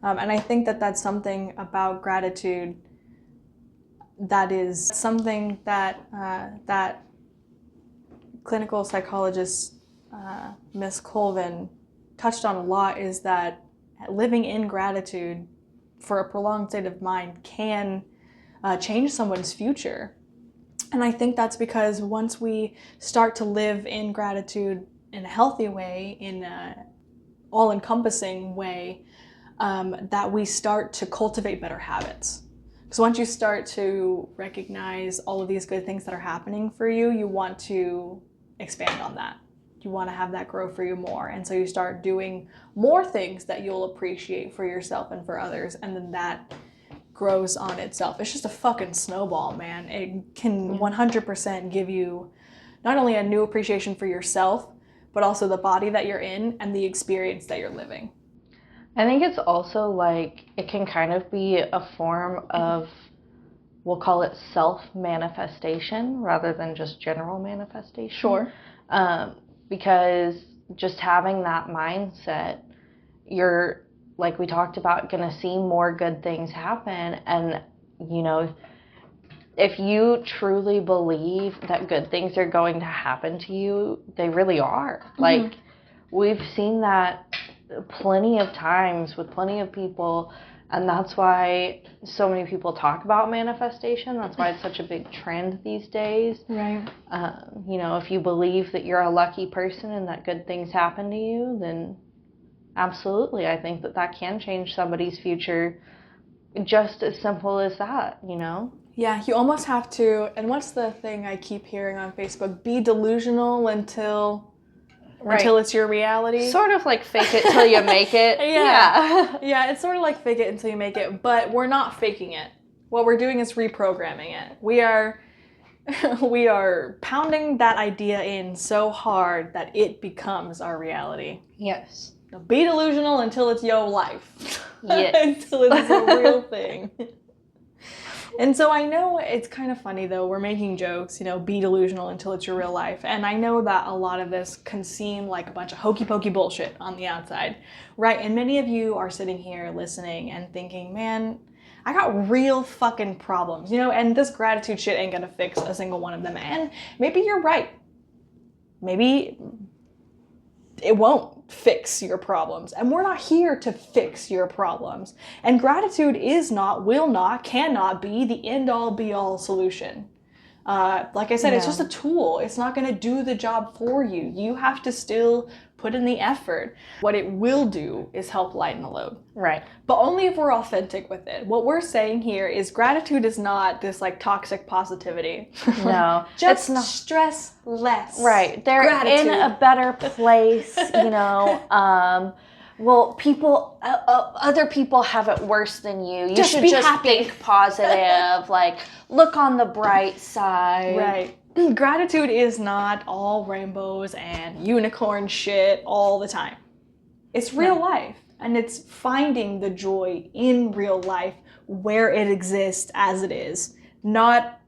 And I think that that's something about gratitude that is something that that clinical psychologist Miss Colvin touched on a lot, is that living in gratitude for a prolonged state of mind can change someone's future. And I think that's because once we start to live in gratitude in a healthy way, in an all-encompassing way, that we start to cultivate better habits. Because once you start to recognize all of these good things that are happening for you, you want to expand on that. You want to have that grow for you more. And so you start doing more things that you'll appreciate for yourself and for others. And then that grows on itself. It's just a fucking snowball, man. It can 100% give you not only a new appreciation for yourself, but also the body that you're in and the experience that you're living. I think it's also like, it can kind of be a form of, we'll call it self-manifestation rather than just general manifestation. Sure. Because just having that mindset, you're, like we talked about, going to see more good things happen. And, you know, if you truly believe that good things are going to happen to you, they really are. Mm-hmm. Like, we've seen that plenty of times with plenty of people. And that's why so many people talk about manifestation. That's why it's such a big trend these days. Right. You know, if you believe that you're a lucky person and that good things happen to you, then absolutely, I think that that can change somebody's future, just as simple as that, you know? Yeah, you almost have to, and what's the thing I keep hearing on Facebook? Be delusional until until it's your reality. Sort of like fake it till you make it. Yeah. Yeah, it's sort of like fake it until you make it, but we're not faking it. What we're doing is reprogramming it. We are pounding that idea in so hard that it becomes our reality. Yes. Be delusional until it's your life. Yes. Until it's a real thing. And so I know it's kind of funny though, we're making jokes, be delusional until it's your real life. And I know that a lot of this can seem like a bunch of hokey pokey bullshit on the outside, right? And many of you are sitting here listening and thinking, man, I got real fucking problems, and this gratitude shit ain't gonna fix a single one of them. And maybe you're right. Maybe it won't fix your problems. And we're not here to fix your problems. And gratitude is not, will not, cannot be the end-all be-all solution. Like I said, It's just a tool. It's not going to do the job for you. You have to still put in the effort. What it will do is help lighten the load. Right. But only if we're authentic with it. What we're saying here is gratitude is not this like toxic positivity. No. Just not stress less. Right. They're gratitude. in a better place, well, people, other people have it worse than you. You should just happy. think positive, like look on the bright side. Right. Gratitude is not all rainbows and unicorn shit all the time. It's real life, and it's finding the joy in real life where it exists as it is, not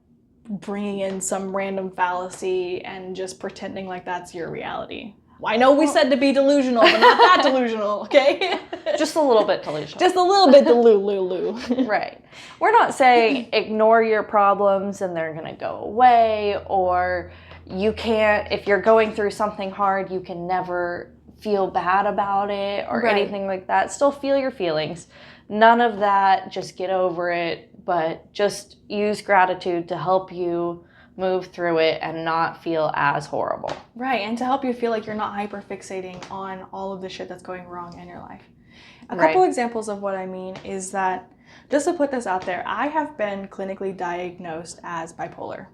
bringing in some random fallacy and just pretending like that's your reality. I know we said to be delusional, but not that delusional, okay? Just a little bit delusional. Just a little bit delulu. Right. We're not saying ignore your problems and they're going to go away, or you can't, if you're going through something hard, you can never feel bad about it or anything like that. Still feel your feelings. None of that, just get over it, but just use gratitude to help you move through it and not feel as horrible. Right, and to help you feel like you're not hyper-fixating on all of the shit that's going wrong in your life. A couple examples of what I mean is that, just to put this out there, I have been clinically diagnosed as bipolar.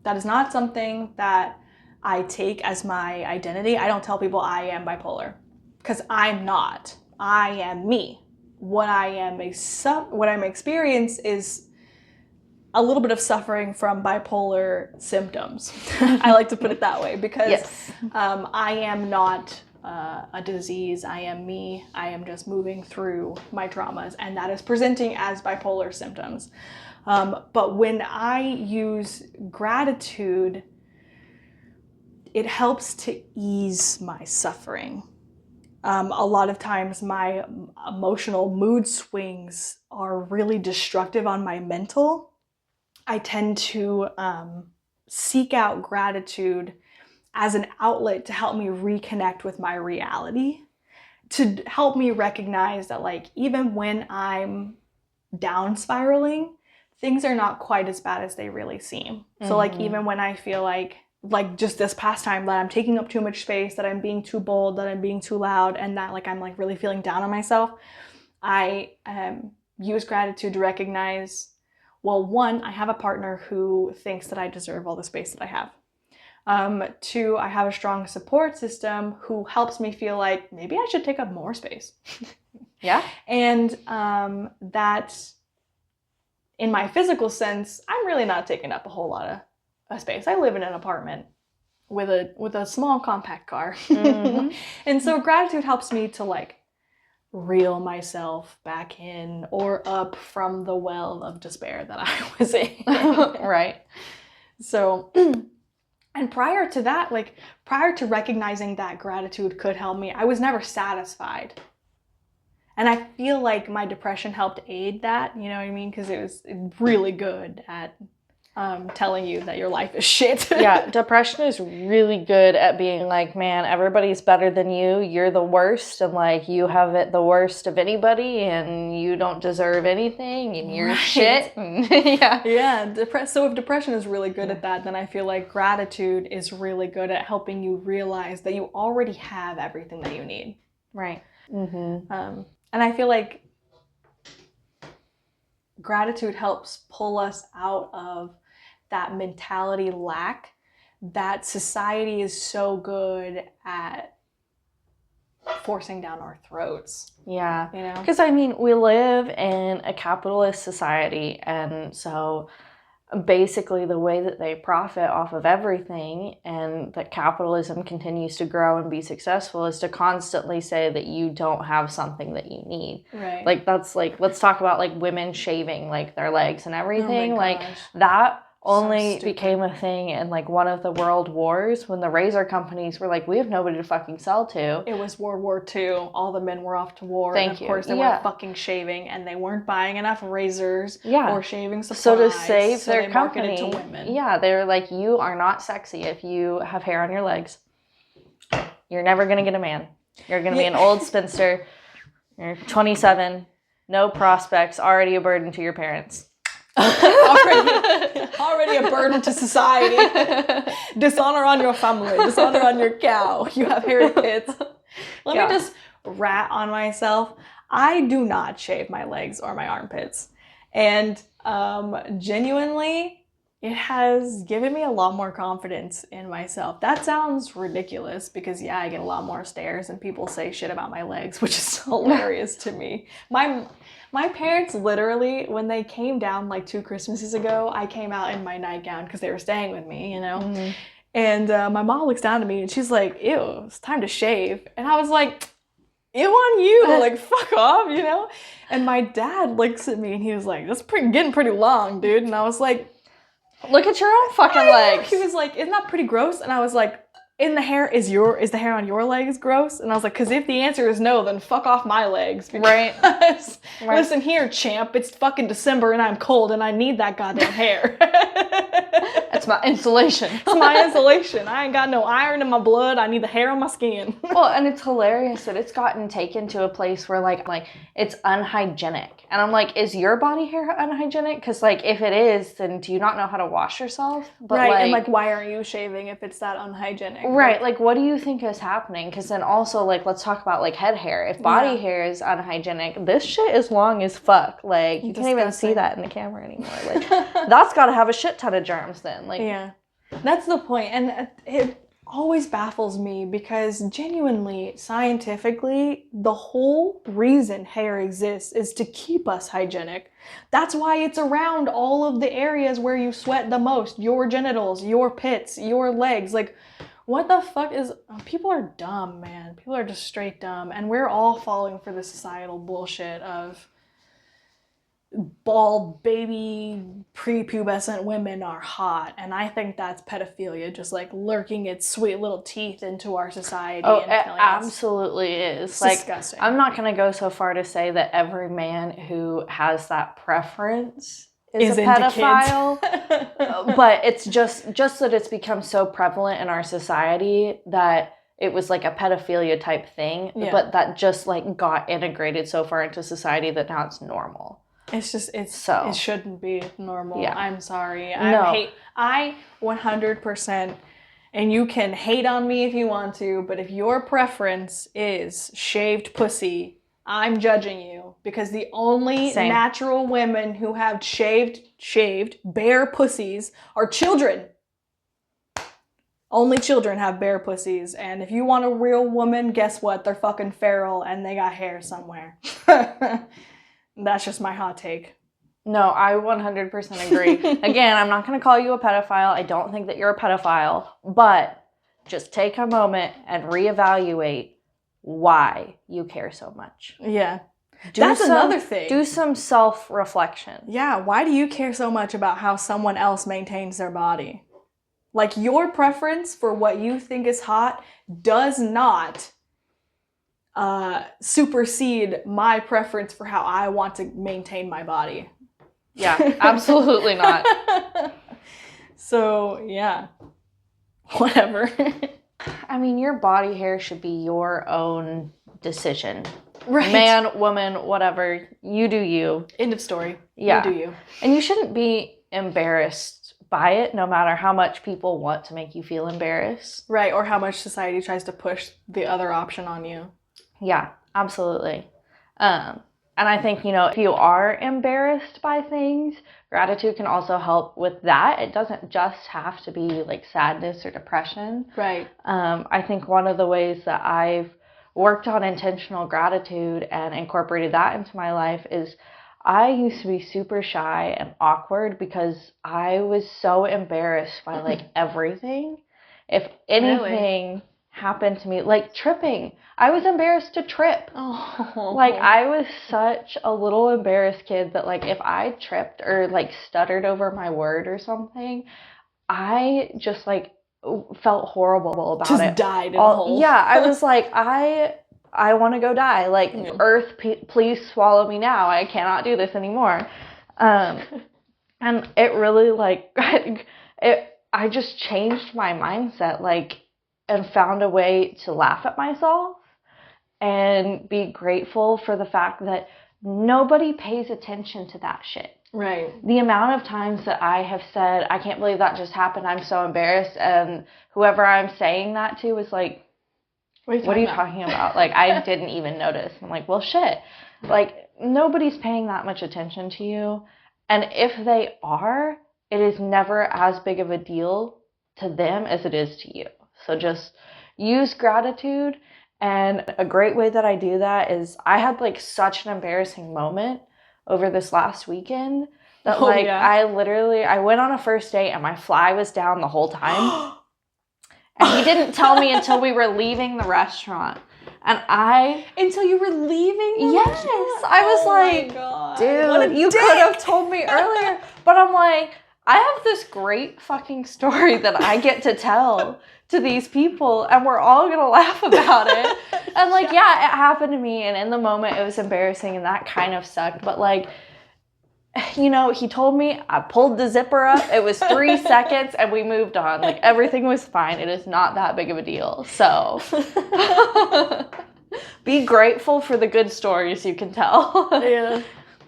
That is not something that I take as my identity. I don't tell people I am bipolar, because I'm not. I am me. What I'm experiencing is a little bit of suffering from bipolar symptoms. I like to put it that way because I am not a disease. I am me. I am just moving through my traumas, and that is presenting as bipolar symptoms. But when I use gratitude, it helps to ease my suffering. A lot of times my emotional mood swings are really destructive on my mental. I tend to seek out gratitude as an outlet to help me reconnect with my reality, to help me recognize that like even when I'm down spiraling, things are not quite as bad as they really seem. Mm-hmm. So like even when I feel like just this past time that I'm taking up too much space, that I'm being too bold, that I'm being too loud, and that like I'm like really feeling down on myself, I use gratitude to recognize, well, one, I have a partner who thinks that I deserve all the space that I have. Two, I have a strong support system who helps me feel like maybe I should take up more space. Yeah. And that in my physical sense, I'm really not taking up a whole lot of space. I live in an apartment with a small compact car. Mm-hmm. And so gratitude helps me to like reel myself back in or up from the well of despair that I was in. Right. So, and prior to that, like prior to recognizing that gratitude could help me, I was never satisfied. And I feel like my depression helped aid that, you know what I mean? Because it was really good at telling you that your life is shit. Yeah, depression is really good at being like, man, everybody's better than you. You're the worst, and like you have it the worst of anybody, and you don't deserve anything, and you're shit. Yeah. So if depression is really good at that, then I feel like gratitude is really good at helping you realize that you already have everything that you need. Right. Mm-hmm. And I feel like gratitude helps pull us out of that mentality lack that society is so good at forcing down our throats. Yeah. You know? Because, I mean, we live in a capitalist society, and so basically the way that they profit off of everything and that capitalism continues to grow and be successful is to constantly say that you don't have something that you need. Right. Like, that's like, let's talk about like women shaving like their legs and everything. Oh my like gosh. that only stupid. became a thing in like one of the world wars when the razor companies were like, we have nobody to fucking sell to. It was World War II. All the men were off to war. Thank and of you. course, they Yeah. weren't fucking shaving, and they weren't buying enough razors Yeah. or shaving supplies. So to save so their they marketed company, to women. yeah, they were like, you are not sexy if you have hair on your legs. You're never going to get a man. You're going to be an old spinster. You're 27, no prospects, already a burden to your parents. already a burden to society. Dishonor on your family. Dishonor on your cow. You have hairy pits. Let me just rat on myself. I do not shave my legs or my armpits. And genuinely, it has given me a lot more confidence in myself. That sounds ridiculous because, yeah, I get a lot more stares and people say shit about my legs, which is hilarious to me. My parents literally, when they came down like 2 Christmases ago, I came out in my nightgown because they were staying with me, you know? Mm-hmm. And my mom looks down at me and she's like, ew, it's time to shave. And I was like, ew on you, like, fuck off, you know? And my dad looks at me and he was like, that's getting pretty long, dude. And I was like, look at your own fucking legs. He was like, isn't that pretty gross? And I was like, is the hair on your legs gross? And I was like, because if the answer is no, then fuck off my legs. Right. Listen here, champ, it's fucking December and I'm cold and I need that goddamn hair. That's my insulation. It's my insulation. I ain't got no iron in my blood. I need the hair on my skin. Well, and it's hilarious that it's gotten taken to a place where like it's unhygienic. And I'm like, is your body hair unhygienic? Because like if it is, then do you not know how to wash yourself? But right, and like why aren't you shaving if it's that unhygienic? Right, like what do you think is happening? Because then also like let's talk about like head hair. If body hair is unhygienic, this shit is long as fuck. Like you can't even see that in the camera anymore. Like that's got to have a shit ton of germs then. Like yeah, that's the point, and it always baffles me because genuinely, scientifically, the whole reason hair exists is to keep us hygienic. That's why it's around all of the areas where you sweat the most, your genitals, your pits, your legs. Like, what the fuck is... People are dumb, man. People are just straight dumb, and we're all falling for the societal bullshit of bald baby prepubescent women are hot, and I think that's pedophilia just like lurking its sweet little teeth into our society. Oh, and it absolutely is. It's like disgusting. I'm not gonna go so far to say that every man who has that preference is a pedophile, but it's just that it's become so prevalent in our society that it was like a pedophilia type thing, but that just like got integrated so far into society that now it's normal. It's just, it shouldn't be normal. Yeah. I'm sorry. I 100%, and you can hate on me if you want to, but if your preference is shaved pussy, I'm judging you because the only natural women who have shaved bare pussies are children. Only children have bare pussies, and if you want a real woman, guess what? They're fucking feral and they got hair somewhere. That's just my hot take. No, I 100% agree. Again, I'm not going to call you a pedophile. I don't think that you're a pedophile. But just take a moment and reevaluate why you care so much. Yeah. That's another thing. Do some self-reflection. Yeah, why do you care so much about how someone else maintains their body? Like, your preference for what you think is hot does not supersede my preference for how I want to maintain my body. Yeah, absolutely not. So, yeah. Whatever. I mean, your body hair should be your own decision. Right. Man, woman, whatever. You do you. End of story. Yeah. You do you. And you shouldn't be embarrassed by it, no matter how much people want to make you feel embarrassed. Right, or how much society tries to push the other option on you. Yeah, absolutely. And I think, if you are embarrassed by things, gratitude can also help with that. It doesn't just have to be like sadness or depression. Right. I think one of the ways that I've worked on intentional gratitude and incorporated that into my life is I used to be super shy and awkward because I was so embarrassed by like everything. If anything happened to me, like tripping, I was embarrassed to trip. Oh. Like I was such a little embarrassed kid that like if I tripped or like stuttered over my word or something, I just like felt horrible about just it. Died in a hole. Yeah, I was like, I want to go die. Like, Earth, please swallow me now. I cannot do this anymore. And it really like I just changed my mindset, like, and found a way to laugh at myself and be grateful for the fact that nobody pays attention to that shit. Right. The amount of times that I have said, I can't believe that just happened, I'm so embarrassed, and whoever I'm saying that to is like, what are you talking about? Like, I didn't even notice. I'm like, well, shit. Like, nobody's paying that much attention to you, and if they are, it is never as big of a deal to them as it is to you. So just use gratitude, and a great way that I do that is I had like such an embarrassing moment over this last weekend that I went on a first date and my fly was down the whole time. And he didn't tell me until we were leaving the restaurant. And until you were leaving the restaurant? I was like, dude, you could have told me earlier. But I'm like, I have this great fucking story that I get to tell to these people, and we're all gonna laugh about it. And like, yeah, it happened to me, and in the moment it was embarrassing, and that kind of sucked. But like, you know, he told me, I pulled the zipper up, it was 3 seconds, and we moved on. Like, everything was fine. It is not that big of a deal. So be grateful for the good stories you can tell. Yeah.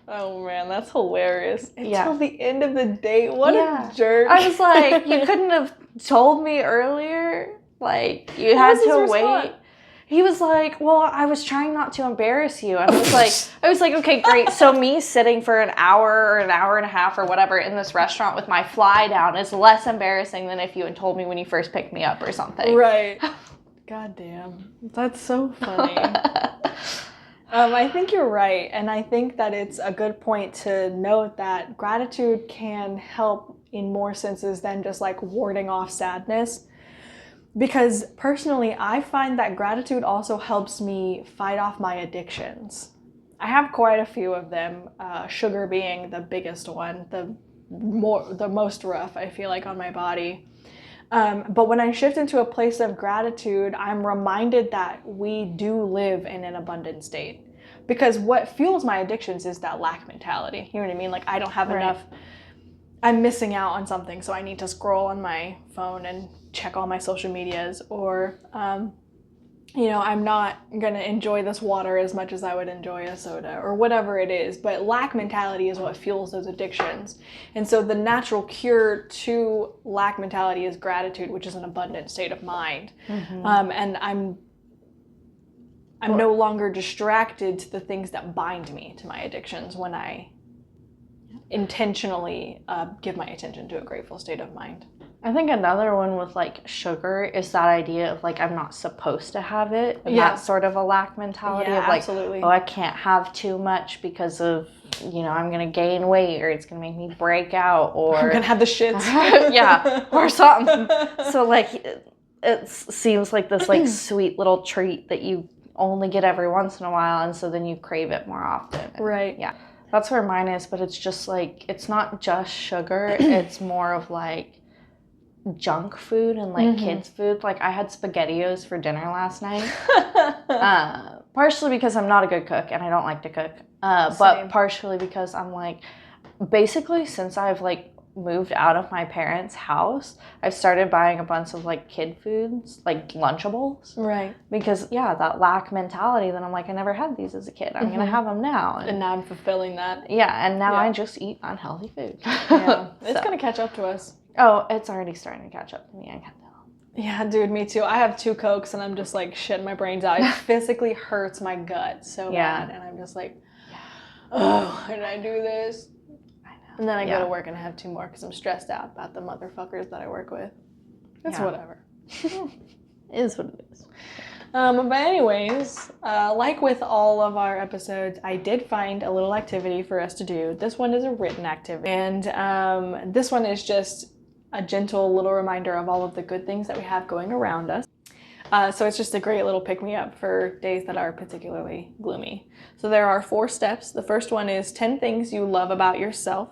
Oh man, that's hilarious. Until the end of the date. What a jerk. I was like, you couldn't have told me earlier? Like, you had to wait. He was like, well, I was trying not to embarrass you. And I was like, okay, great. So me sitting for an hour or an hour and a half or whatever in this restaurant with my fly down is less embarrassing than if you had told me when you first picked me up or something. Right. God damn. That's so funny. I think you're right. And I think that it's a good point to note that gratitude can help in more senses than just like warding off sadness. Because personally, I find that gratitude also helps me fight off my addictions. I have quite a few of them, sugar being the biggest one, the most rough, I feel like, on my body. But when I shift into a place of gratitude, I'm reminded that we do live in an abundant state. Because what fuels my addictions is that lack mentality. You know what I mean? Like, I don't have enough. I'm missing out on something, so I need to scroll on my phone and check all my social medias. Or, you know, I'm not going to enjoy this water as much as I would enjoy a soda, or whatever it is. But lack mentality is what fuels those addictions. And so the natural cure to lack mentality is gratitude, which is an abundant state of mind. Mm-hmm. And I'm no longer distracted to the things that bind me to my addictions when I intentionally give my attention to a grateful state of mind. I think another one with like sugar is that idea of like I'm not supposed to have it, and that's sort of a lack mentality of like, absolutely. Oh, I can't have too much because of, you know, I'm gonna gain weight, or it's gonna make me break out, or I'm gonna have the shits. or something. So like it seems like this like sweet little treat that you only get every once in a while, and so then you crave it more often. Right. Yeah. That's where mine is, but it's just like, it's not just sugar, it's more of like junk food and like kids food. Like, I had SpaghettiOs for dinner last night, partially because I'm not a good cook and I don't like to cook, but partially because I'm like, basically since I've like moved out of my parents' house, I've started buying a bunch of like kid foods, like Lunchables. Right. Because that lack mentality, then I'm like, I never had these as a kid. I'm gonna have them now. And now I'm fulfilling that. Yeah, and now I just eat unhealthy food. Yeah. It's gonna catch up to us. Oh, it's already starting to catch up to me, I can tell. Yeah, dude, me too. I have 2 Cokes and I'm just like shitting my brains out. It physically hurts my gut so bad. And I'm just like, oh, can I do this? And then I go to work and I have 2 more because I'm stressed out about the motherfuckers that I work with. It's whatever. It is what it is. But anyways, like with all of our episodes, I did find a little activity for us to do. This one is a written activity, and this one is just a gentle little reminder of all of the good things that we have going around us. So it's just a great little pick-me-up for days that are particularly gloomy. So there are 4 steps. The first one is 10 things you love about yourself.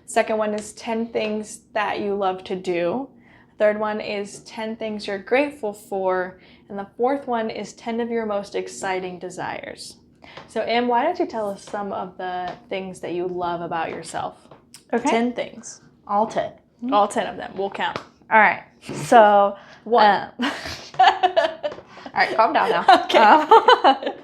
Second one is 10 things that you love to do. Third one is 10 things you're grateful for. And the fourth one is 10 of your most exciting desires. So Em, why don't you tell us some of the things that you love about yourself? Okay. 10 things. All 10. All 10 of them. We'll count. All right. So, One. all right, calm down now. Okay.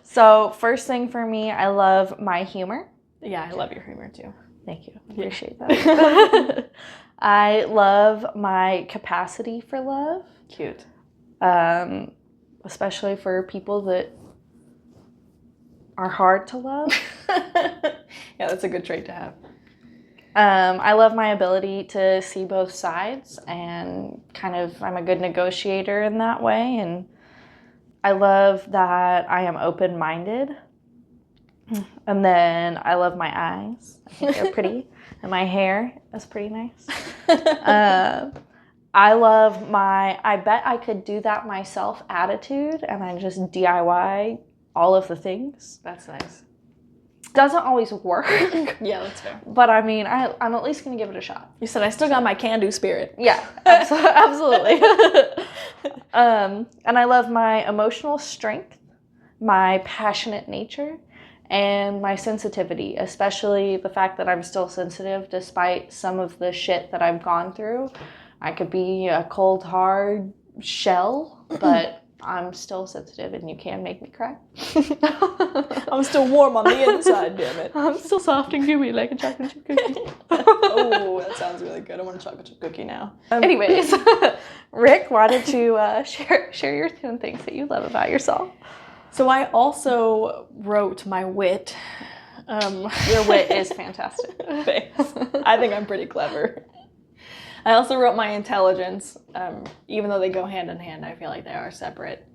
So, first thing for me, I love my humor. Yeah, I love your humor too. Thank you. Appreciate that. I love my capacity for love. Cute. Especially for people that are hard to love. Yeah, that's a good trait to have. I love my ability to see both sides, and I'm a good negotiator in that way. And I love that I am open-minded. And then I love my eyes. I think they're pretty. And my hair is pretty nice. I love my I bet I could do that myself attitude, and I just DIY all of the things. That's nice. Doesn't always work. Yeah, that's fair. But I mean, I'm at least going to give it a shot. You said I still got my can-do spirit. Yeah, absolutely. And I love my emotional strength, my passionate nature, and my sensitivity, especially the fact that I'm still sensitive despite some of the shit that I've gone through. I could be a cold, hard shell, but I'm still sensitive, and you can make me cry. I'm still warm on the inside, damn it. I'm still soft and gooey like a chocolate chip cookie. Oh, that sounds really good. I want a chocolate chip cookie now. Anyways, Rick, why don't you share your 10 things that you love about yourself? So I also wrote my wit. Your wit is fantastic. Thanks. I think I'm pretty clever. I also wrote my intelligence. Even though they go hand in hand, I feel like they are separate.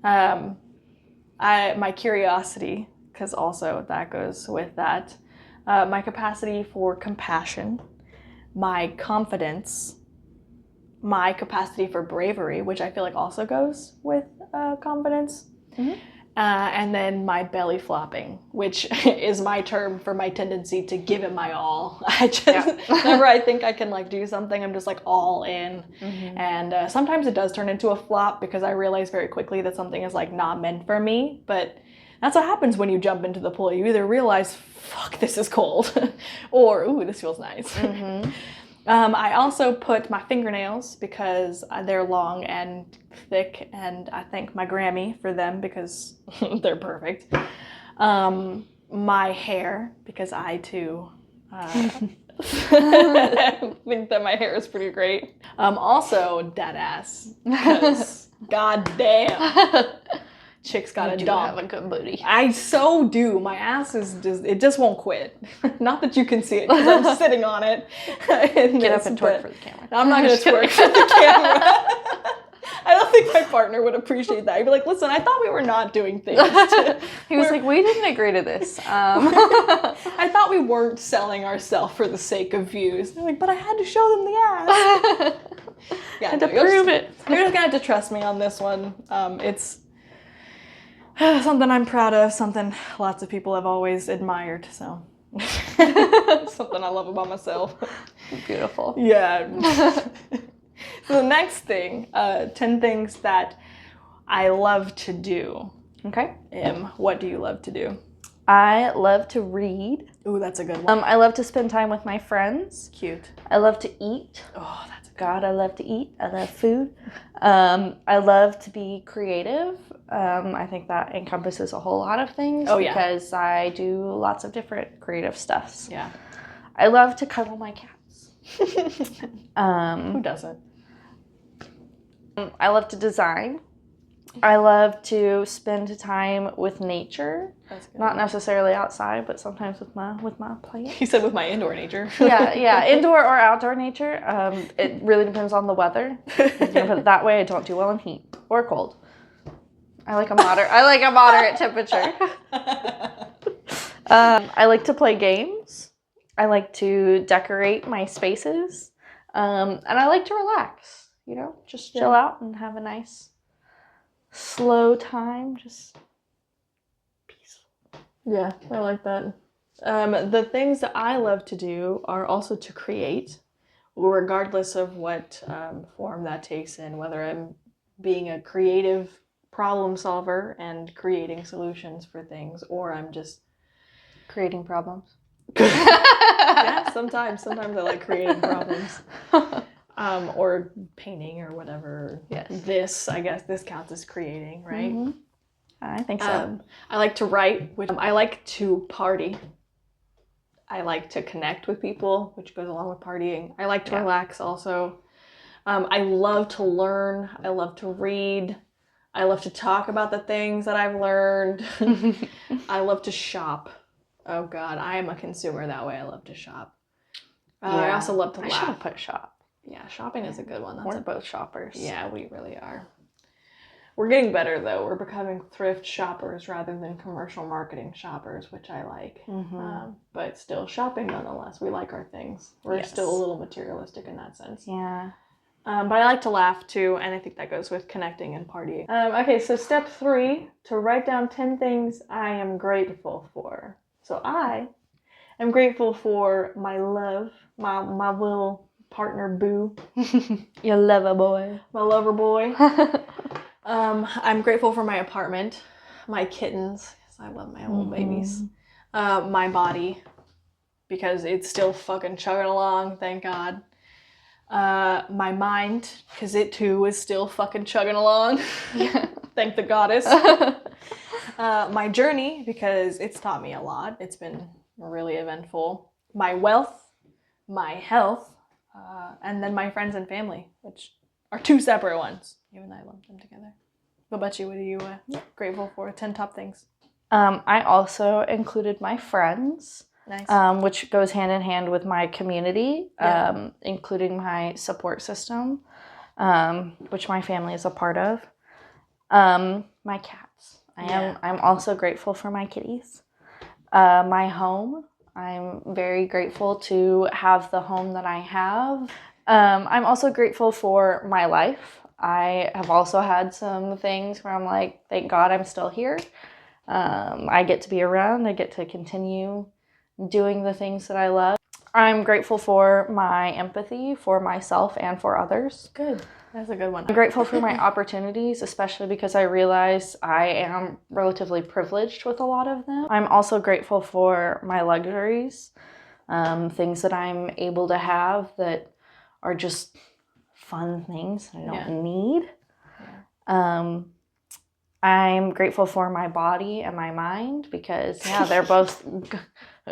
My curiosity, because also that goes with that. My capacity for compassion, my confidence, my capacity for bravery, which I feel like also goes with confidence. Mm-hmm. And then my belly flopping, which is my term for my tendency to give it my all. Whenever I think I can do something, I'm just all in. Mm-hmm. And sometimes it does turn into a flop because I realize very quickly that something is not meant for me. But that's what happens when you jump into the pool. You either realize, fuck, this is cold, or, ooh, this feels nice. Mm-hmm. I also put my fingernails because they're long and thick, and I thank my Grammy for them because they're perfect. My hair, because I too think that my hair is pretty great. Also, dead ass, because goddamn. Chicks got a dog. Have a good booty. I so do. My ass is just won't quit. Not that you can see it because I'm sitting on it. Get up and twerk for the camera. I'm not going to twerk for the camera. I don't think my partner would appreciate that. I'd be like, listen, I thought we were not doing things. He was like, we didn't agree to this. I thought we weren't selling ourselves for the sake of views. They're like, but I had to show them the ass. Yeah, to prove it. You're just going to have to trust me on this one. It's something I'm proud of, something lots of people have always admired, so. Something I love about myself. Beautiful. Yeah. So the next thing, 10 things that I love to do. Okay. What do you love to do? I love to read. Ooh, that's a good one. I love to spend time with my friends. Cute. I love to eat. Oh, that's a good God, I love to eat. I love food. I love to be creative. I think that encompasses a whole lot of things. Because I do lots of different creative stuffs. Yeah. I love to cuddle my cats. Who doesn't? I love to design. I love to spend time with nature. That's good. Not necessarily outside, but sometimes with my plants. He said with my indoor nature. Yeah, indoor or outdoor nature. It really depends on the weather. You can put it that way. I don't do well in heat or cold. I like a moderate temperature. I like to play games. I like to decorate my spaces. And I like to relax, just chill out and have a nice slow time, just peaceful. Yeah, I like that. The things that I love to do are also to create, regardless of what form that takes in, whether I'm being a creative problem solver and creating solutions for things, or I'm just creating problems. Yeah, sometimes I like creating problems. Or painting or whatever. Yes. I guess this counts as creating, right? Mm-hmm. I think so. I like to write. I like to party. I like to connect with people, which goes along with partying. I like to relax also. I love to learn. I love to read. I love to talk about the things that I've learned. I love to shop. Oh God, I am a consumer that way. I love to shop. I also love to laugh. I should have put shop. Yeah, shopping is a good one. We're both shoppers. Yeah, we really are. We're getting better though. We're becoming thrift shoppers rather than commercial marketing shoppers, which I like. Mm-hmm. But still shopping nonetheless. We like our things. We're still a little materialistic in that sense. Yeah. But I like to laugh too, and I think that goes with connecting and partying. Okay, so step 3, to write down 10 things I am grateful for. So I am grateful for my love, my little partner boo. Your lover boy. My lover boy. I'm grateful for my apartment, my kittens, because I love my little babies. My body, because it's still fucking chugging along, thank God. My mind, because it too is still fucking chugging along. Thank the goddess. My journey, because it's taught me a lot. It's been really eventful. My wealth, my health, and then my friends and family, which are 2 separate ones, even though I lump them together. What about you? What are you grateful for? 10 top things. I also included my friends. Nice. Which goes hand in hand with my community, including my support system, which my family is a part of. My cats. I'm also grateful for my kitties. My home. I'm very grateful to have the home that I have. I'm also grateful for my life. I have also had some things where I'm like, thank God I'm still here. I get to be around. I get to continue doing the things that I love. I'm grateful for my empathy for myself and for others. Good. That's a good one. I'm grateful for my opportunities, especially because I realize I am relatively privileged with a lot of them. I'm also grateful for my luxuries, things that I'm able to have that are just fun things I don't need. Yeah. I'm grateful for my body and my mind because, they're both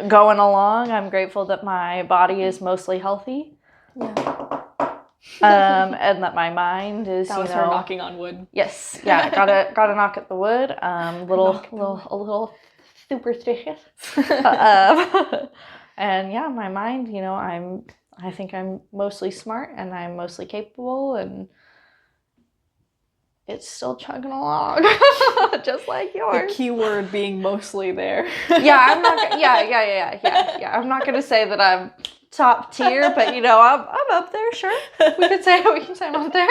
going along. I'm grateful that my body is mostly healthy. Yeah. And that my mind is, that was her knocking on wood. Yes. Yeah. Gotta knock at the wood. A little superstitious. And my mind, I think I'm mostly smart and I'm mostly capable and it's still chugging along, just like yours. The key word being mostly there. I'm not. Yeah. I'm not gonna say that I'm top tier, but I'm up there. Sure, we can say I'm up there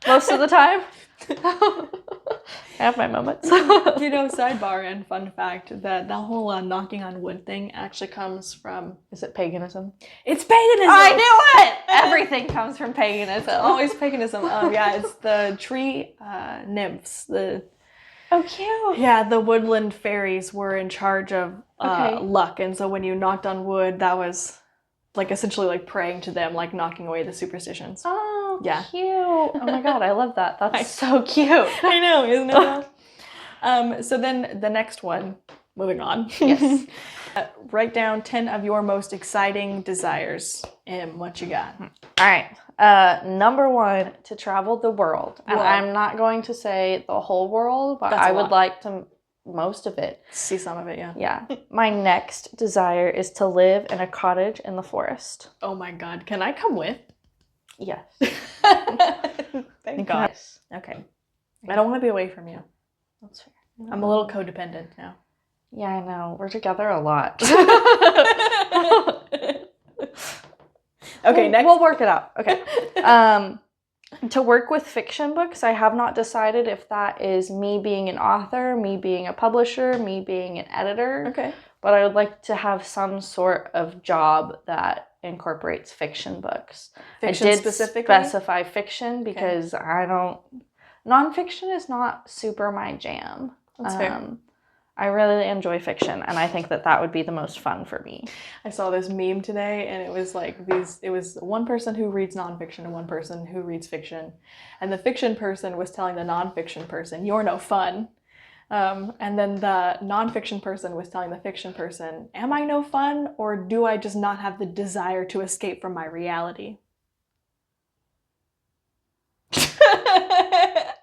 most of the time. I have my moments. Sidebar and fun fact that whole knocking on wood thing actually comes from... Is it paganism? It's paganism! I knew it! Everything comes from paganism. It's always paganism. It's the tree nymphs. Oh, cute. Yeah, the woodland fairies were in charge of luck. And so when you knocked on wood, that was essentially praying to them, knocking away the superstitions. Oh, yeah. Cute. Oh my God, I love that. That's so cute. I know, isn't it? So then the next one, moving on. Yes. Write down 10 of your most exciting desires. What you got? All right. Number 1, to travel the world. And I'm not going to say the whole world, but I would like to most of it. See some of it, yeah. Yeah. My next desire is to live in a cottage in the forest. Oh my God. Can I come with? Yes. Thank God. Okay. I don't want to be away from you. That's fair. I'm a little codependent now. Yeah, I know. We're together a lot. Okay, next. We'll work it out. Okay. To work with fiction books, I have not decided if that is me being an author, me being a publisher, me being an editor. Okay. But I would like to have some sort of job that incorporates fiction books. Fiction I did specifically? specify fiction because nonfiction is not super my jam. That's fair. I really enjoy fiction, and I think that would be the most fun for me. I saw this meme today, and it was like it was one person who reads nonfiction and one person who reads fiction. And the fiction person was telling the nonfiction person, "You're no fun." And then the nonfiction person was telling the fiction person, "Am I no fun, or do I just not have the desire to escape from my reality?"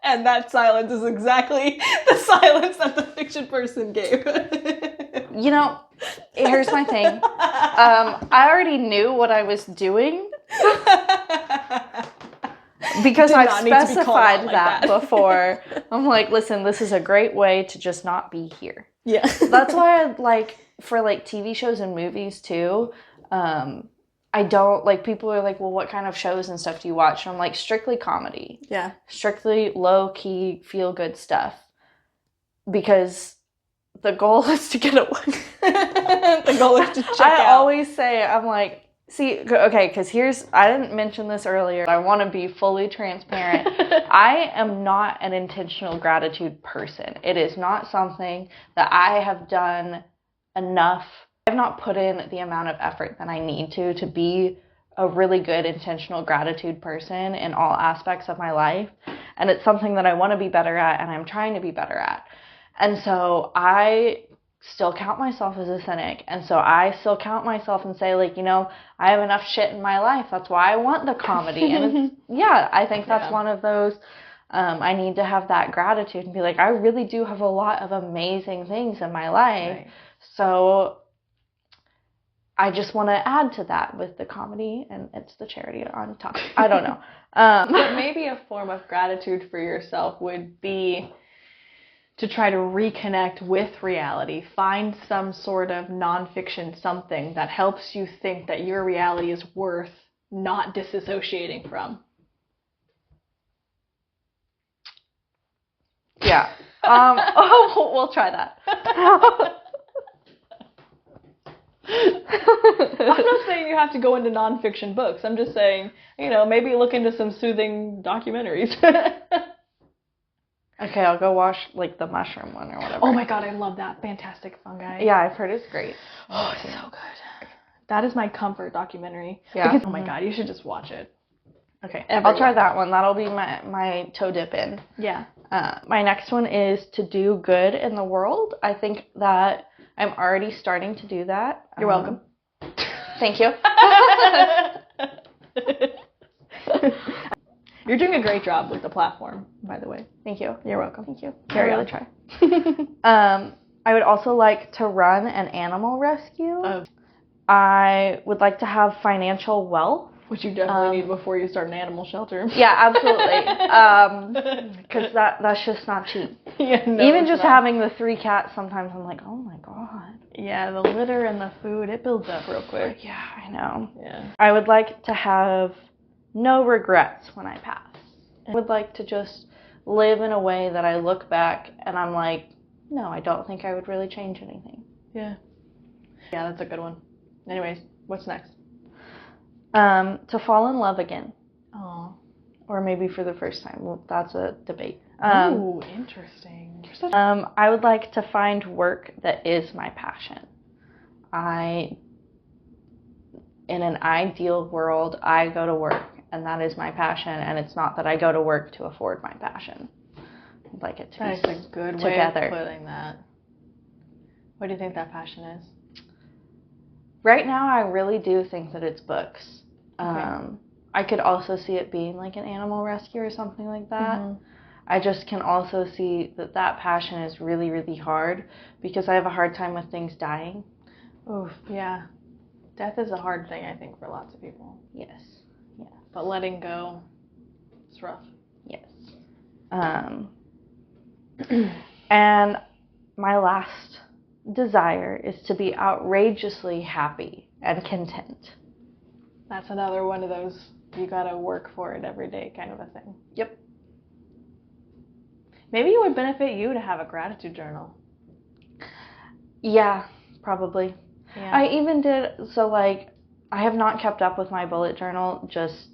And that silence is exactly the silence that the fiction person gave. You know, here's my thing. I already knew what I was doing because I've specified that before. I'm like, listen, this is a great way to just not be here. Yeah. That's why I like, for like TV shows and movies too, I don't, like, people are like, well, what kind of shows and stuff do you watch? And I'm like, strictly comedy. Yeah. Strictly low-key, feel-good stuff. Because the goal is to get away. The goal is to check out. I always say, I'm like, see, okay, because I didn't mention this earlier. I want to be fully transparent. I am not an intentional gratitude person. It is not something that I have done enough. I've not put in the amount of effort that I need to be a really good intentional gratitude person in all aspects of my life. And it's something that I want to be better at, and I'm trying to be better at. And so I still count myself as a cynic. And so I still count myself and say, like, you know, I have enough shit in my life. That's why I want the comedy. And I think that's one of those, I need to have that gratitude and be like, I really do have a lot of amazing things in my life. Right. So I just want to add to that with the comedy, and it's the charity on top. I don't know. But maybe a form of gratitude for yourself would be to try to reconnect with reality. Find some sort of nonfiction something that helps you think that your reality is worth not disassociating from. Yeah. We'll try that. I'm not saying you have to go into nonfiction books. I'm just saying, you know, maybe look into some soothing documentaries. Okay, I'll go watch, like, the mushroom one or whatever. Oh my god, I love that. Fantastic Fungi. Yeah, I've heard it's great. Oh, it's so good. That is my comfort documentary. Yeah. Because, oh my god, you should just watch it. Okay. I'll try that one. That'll be my toe dip in. Yeah. My next one is to do good in the world. I think that I'm already starting to do that. You're welcome. Thank you. You're doing a great job with the platform, by the way. Thank you. You're welcome. Thank you. Carry on. Try. I would also like to run an animal rescue. I would like to have financial wealth. Which you definitely need before you start an animal shelter. Yeah, absolutely. Because that's just not cheap. Yeah, no, even just having the 3 cats, sometimes I'm like, oh my god. Yeah, the litter and the food, it builds up real quick. Yeah, I know. Yeah. I would like to have no regrets when I pass. I would like to just live in a way that I look back and I'm like, no, I don't think I would really change anything. Yeah. Yeah, that's a good one. Anyways, what's next? To fall in love again. Oh. Or maybe for the first time. Well, that's a debate. Ooh, interesting. I would like to find work that is my passion. In an ideal world, I go to work and that is my passion, and it's not that I go to work to afford my passion. I'd like it to be together. That's a good way of putting that. What do you think that passion is? Right now, I really do think that it's books. Okay. I could also see it being like an animal rescue or something like that. Mm-hmm. I just can also see that passion is really, really hard because I have a hard time with things dying. Oof, yeah. Death is a hard thing, I think, for lots of people. Yes. Yeah. But letting go, it's rough. Yes. And my last desire is to be outrageously happy and content. That's another one of those you gotta work for it every day kind of a thing. Yep. Maybe it would benefit you to have a gratitude journal. Yeah, probably. Yeah. I even did, so like, I have not kept up with my bullet journal, just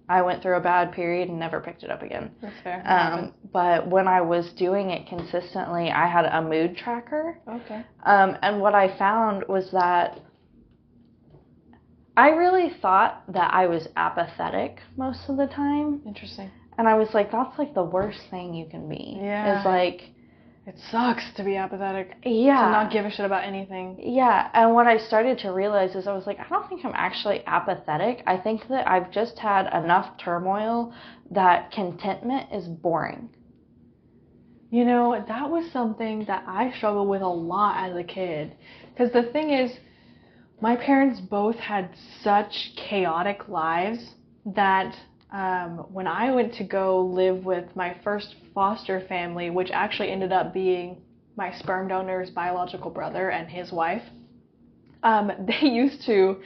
I went through a bad period and never picked it up again. That's fair. But when I was doing it consistently, I had a mood tracker. Okay. And what I found was that I really thought that I was apathetic most of the time. Interesting. And I was like, that's like the worst thing you can be. Yeah. It's like, it sucks to be apathetic. yeah. To not give a shit about anything. Yeah. And what I started to realize is I was like, I don't think I'm actually apathetic. I think that I've just had enough turmoil that contentment is boring. You know, that was something that I struggled with a lot as a kid. Because the thing is, my parents both had such chaotic lives that when I went to go live with my first foster family, which actually ended up being my sperm donor's biological brother and his wife, they used to,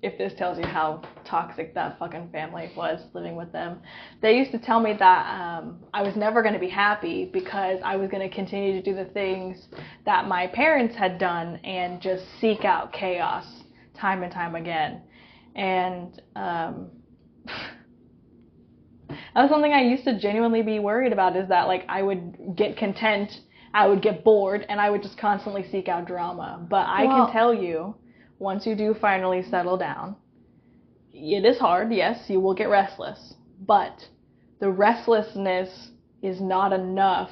if this tells you how toxic that fucking family was living with them, they used to tell me that I was never going to be happy because I was going to continue to do the things that my parents had done and just seek out chaos time and time again. And that was something I used to genuinely be worried about, is that like I would get content, I would get bored, and I would just constantly seek out drama. But I can tell you, once you do finally settle down, it is hard, yes, you will get restless, but the restlessness is not enough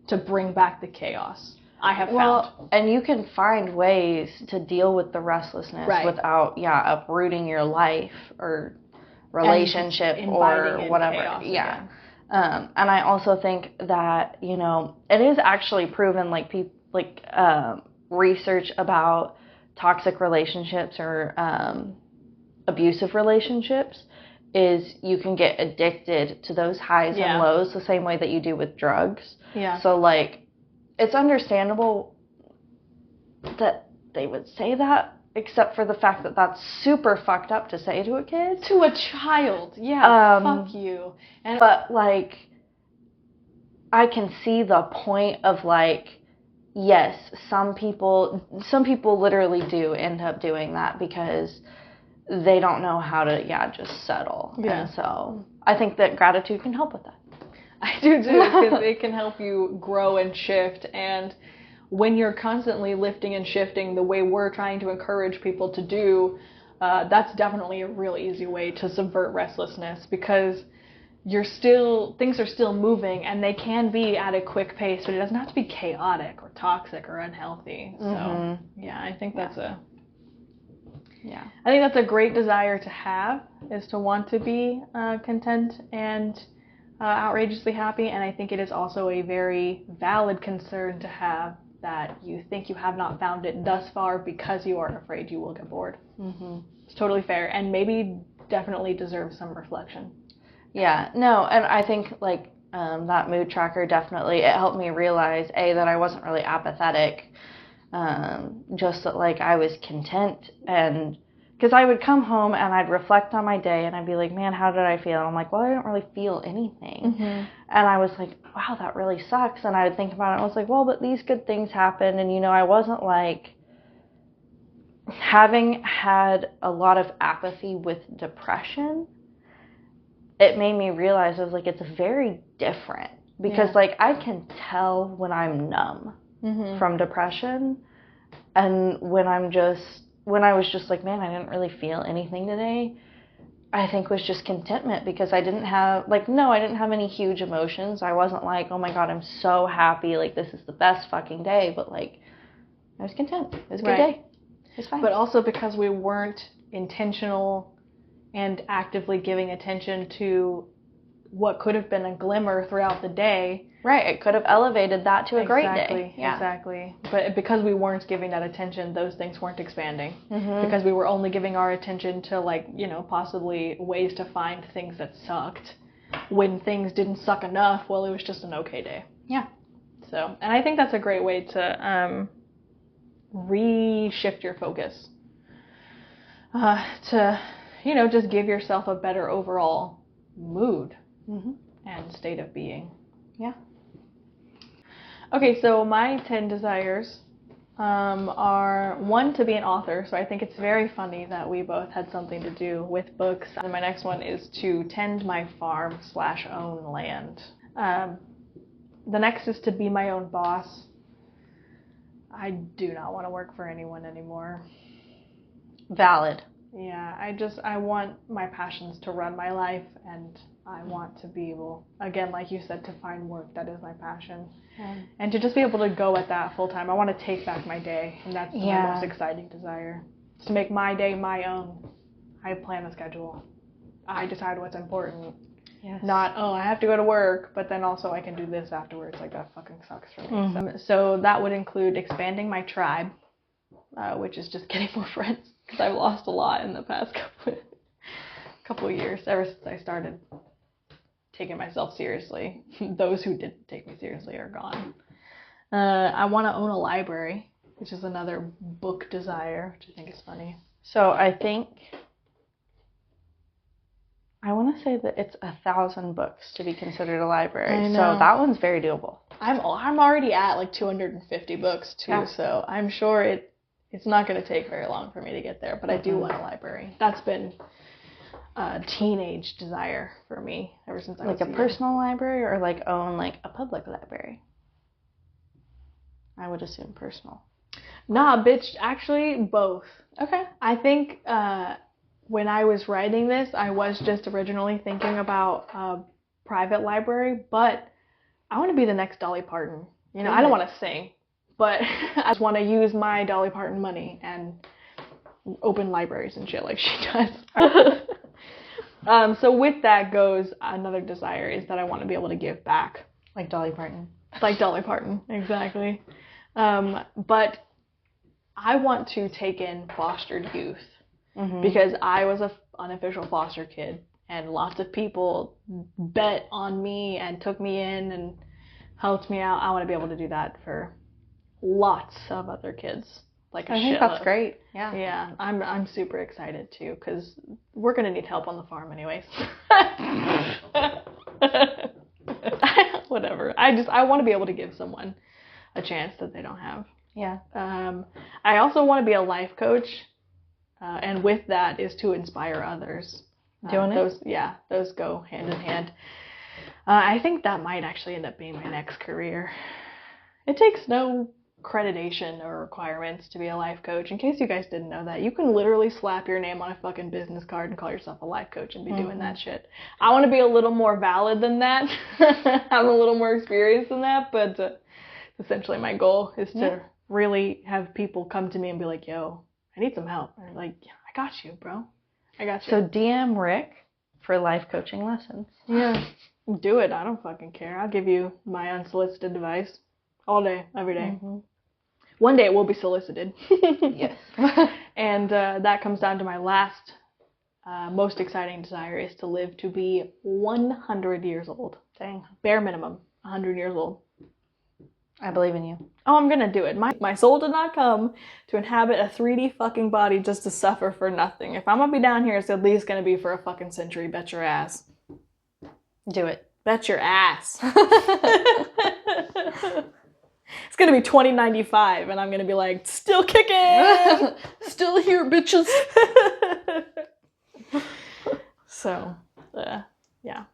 to bring back the chaos, I have found. And you can find ways to deal with the restlessness without, uprooting your life or relationship or whatever. Yeah. And I also think that, you know, it is actually proven, like research about toxic relationships or abusive relationships is you can get addicted to those highs and lows the same way that you do with drugs. Yeah. So like, it's understandable that they would say that, except for the fact that that's super fucked up to say to a kid. To a child, yeah, fuck you. But, like, I can see the point of, like, yes, some people literally do end up doing that because they don't know how to, just settle. Yeah. And so I think that gratitude can help with that. I do too, because it can help you grow and shift. And when you're constantly lifting and shifting the way we're trying to encourage people to do, that's definitely a really easy way to subvert restlessness, because things are still moving, and they can be at a quick pace, but it doesn't have to be chaotic or toxic or unhealthy. So I think that's I think that's a great desire to have, is to want to be content and outrageously happy. And I think it is also a very valid concern to have, that you think you have not found it thus far because you are afraid you will get bored. It's totally fair, and maybe definitely deserves some reflection. Yeah, no, and I think like that mood tracker definitely, it helped me realize that I wasn't really apathetic, just that like I was content. And because I would come home and I'd reflect on my day and I'd be like, man, how did I feel? And I'm like, well, I didn't really feel anything. And I was like, wow, that really sucks. And I would think about it, and I was like, well, but these good things happened. And, you know, I wasn't like, having had a lot of apathy with depression, it made me realize, I was like, it's very different. Because like I can tell when I'm numb from depression, and when I was just like, man, I didn't really feel anything today, I think was just contentment, because I didn't have any huge emotions. I wasn't like, oh my God, I'm so happy, like this is the best fucking day, but like I was content. It was a good day. It's fine. But also because we weren't intentional and actively giving attention to what could have been a glimmer throughout the day. Right, it could have elevated that to a great day. Exactly. But because we weren't giving that attention, those things weren't expanding. Because we were only giving our attention to, like, you know, possibly ways to find things that sucked. When things didn't suck enough, well, it was just an okay day. Yeah. So, and I think that's a great way to reshift your focus. To, you know, just give yourself a better overall mood and state of being. Yeah. Okay, so my 10 desires are, one, to be an author. So I think it's very funny that we both had something to do with books. And my next one is to tend my farm / own land. The next is to be my own boss. I do not want to work for anyone anymore. Valid. Yeah, I want my passions to run my life, and I want to be able, again, like you said, to find work that is my passion. And to just be able to go at that full time. I want to take back my day, and that's my most exciting desire. It's to make my day my own. I plan the schedule. I decide what's important. Yes. Not, oh, I have to go to work, but then also I can do this afterwards. Like, that fucking sucks for me. So that would include expanding my tribe, which is just getting more friends, because I've lost a lot in the past couple of years, ever since I started taking myself seriously. Those who didn't take me seriously are gone. I want to own a library, which is another book desire, which I think is funny. So I think I want to say that it's 1,000 books to be considered a library. I know. So that one's very doable. I'm already at like 250 books too, so I'm sure it's not going to take very long for me to get there. But I do want a library. That's been a teenage desire for me ever since I was like a personal library, or like own like a public library? I would assume personal. Nah, bitch. Actually, both. Okay. I think when I was writing this, I was just originally thinking about a private library, but I want to be the next Dolly Parton. You know, I don't want to sing, but I just want to use my Dolly Parton money and open libraries and shit like she does. So with that goes another desire, is that I want to be able to give back. Like Dolly Parton. Like Dolly Parton, exactly. But I want to take in fostered youth. Because I was an unofficial foster kid, and lots of people bet on me and took me in and helped me out. I want to be able to do that for lots of other kids. Like a I think that's great. Yeah. Yeah, I'm super excited too, because we're gonna need help on the farm anyways. Whatever. I want to be able to give someone a chance that they don't have. Yeah. I also want to be a life coach. And with that is to inspire others. Doing it? Those go hand in hand. I think that might actually end up being my next career. It takes no accreditation or requirements to be a life coach. In case you guys didn't know that, you can literally slap your name on a fucking business card and call yourself a life coach and be doing that shit. I want to be a little more valid than that. I'm a little more experienced than that, but essentially my goal is to really have people come to me and be like, yo, I need some help. And I'm like, yeah, I got you, bro. I got you. So DM Rick for life coaching lessons. Yeah. Do it. I don't fucking care. I'll give you my unsolicited advice all day, every day. One day it will be solicited. Yes. And that comes down to my last, most exciting desire, is to live to be 100 years old. Dang. Bare minimum, 100 years old. I believe in you. Oh, I'm gonna do it. My soul did not come to inhabit a 3D fucking body just to suffer for nothing. If I'm gonna be down here, it's at least gonna be for a fucking century. Bet your ass. Do it. Bet your ass. It's gonna be 2095, and I'm gonna be like, still kicking, still here, bitches. So, yeah.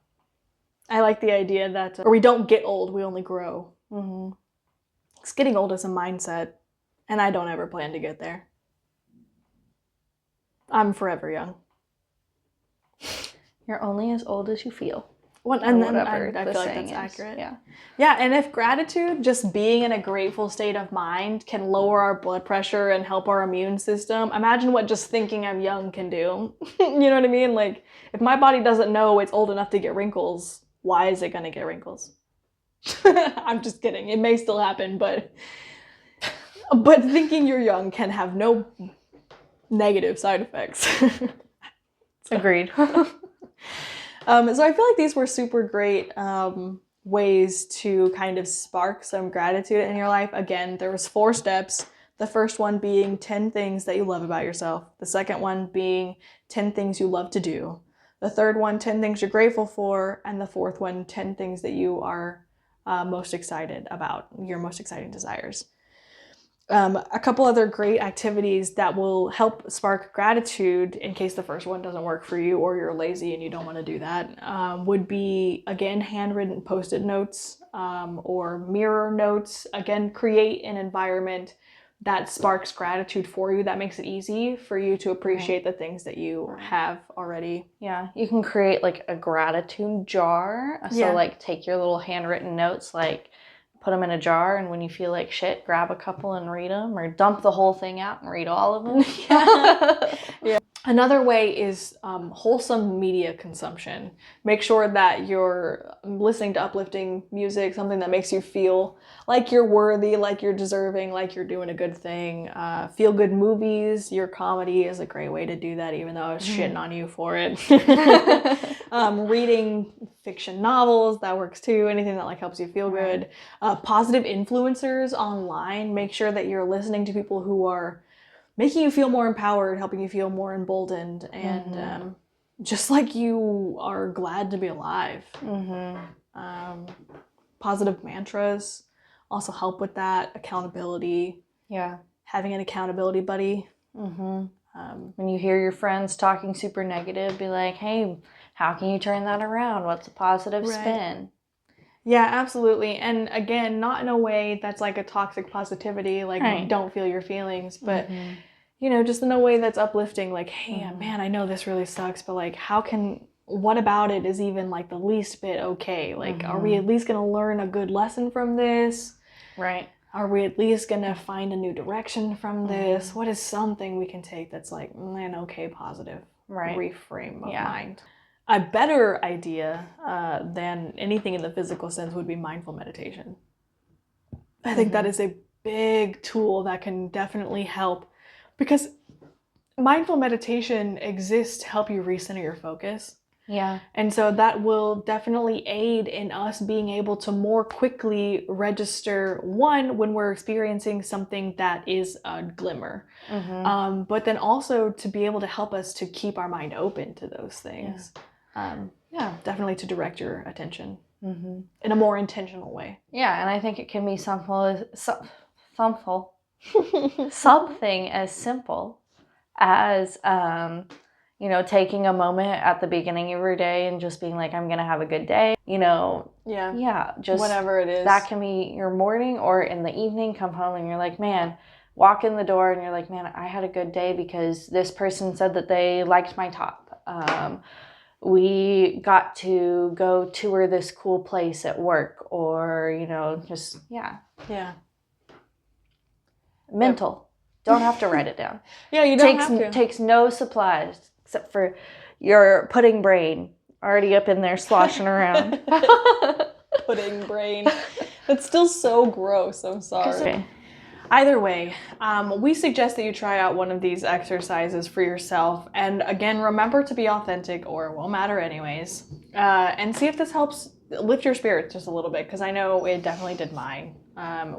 I like the idea that we don't get old, we only grow. Because getting old is a mindset, and I don't ever plan to get there. I'm forever young. You're only as old as you feel. Well, and then I feel like that's accurate. Yeah. Yeah, and if gratitude, just being in a grateful state of mind, can lower our blood pressure and help our immune system, imagine what just thinking I'm young can do. You know what I mean? Like, if my body doesn't know it's old enough to get wrinkles, why is it going to get wrinkles? I'm just kidding. It may still happen, but thinking you're young can have no negative side effects. Agreed. So I feel like these were super great ways to kind of spark some gratitude in your life. Again, there was 4 steps. The first one being 10 things that you love about yourself. The second one being 10 things you love to do. The third one, 10 things you're grateful for. And the fourth one, 10 things that you are most excited about, your most exciting desires. A couple other great activities that will help spark gratitude in case the first one doesn't work for you or you're lazy and you don't want to do that would be, again, handwritten post-it notes or mirror notes. Again, create an environment that sparks gratitude for you, that makes it easy for you to appreciate the things that you have already. Yeah, you can create like a gratitude jar. So like take your little handwritten notes, like put them in a jar, and when you feel like shit, grab a couple and read them, or dump the whole thing out and read all of them. Yeah. Another way is wholesome media consumption. Make sure that you're listening to uplifting music, something that makes you feel like you're worthy, like you're deserving, like you're doing a good thing. Feel good movies. Your comedy is a great way to do that, even though I was shitting on you for it. Reading fiction novels, that works too. Anything that like helps you feel good. Positive influencers online. Make sure that you're listening to people who are making you feel more empowered, helping you feel more emboldened, and just like you are glad to be alive. Positive mantras also help with that. Accountability. Yeah. Having an accountability buddy. When you hear your friends talking super negative, be like, hey, how can you turn that around? What's a positive spin? Yeah, absolutely. And again, not in a way that's like a toxic positivity, like don't feel your feelings, but you know, just in a way that's uplifting, like, hey, man, I know this really sucks, but like, what about it is even like the least bit okay? Like, are we at least going to learn a good lesson from this? Right. Are we at least going to find a new direction from this? What is something we can take that's like an okay, positive reframe of mind? A better idea than anything in the physical sense would be mindful meditation. I think that is a big tool that can definitely help, because mindful meditation exists to help you recenter your focus. Yeah. And so that will definitely aid in us being able to more quickly register, one, when we're experiencing something that is a glimmer, but then also to be able to help us to keep our mind open to those things. Definitely to direct your attention in a more intentional way. Yeah, and I think it can be something as simple as you know, taking a moment at the beginning of your day and just being like, I'm gonna have a good day, you know. Just whatever it is, that can be your morning, or in the evening, come home and you're like, man, walk in the door and you're like, man, I had a good day because this person said that they liked my top. We got to go tour this cool place at work, or, you know, just, mental. Don't have to write it down. You don't have to. Takes no supplies except for your pudding brain already up in there sloshing around. Pudding brain. That's still so gross. I'm sorry. Either way, we suggest that you try out one of these exercises for yourself. And again, remember to be authentic, or it won't matter anyways. And see if this helps lift your spirits just a little bit, because I know it definitely did mine.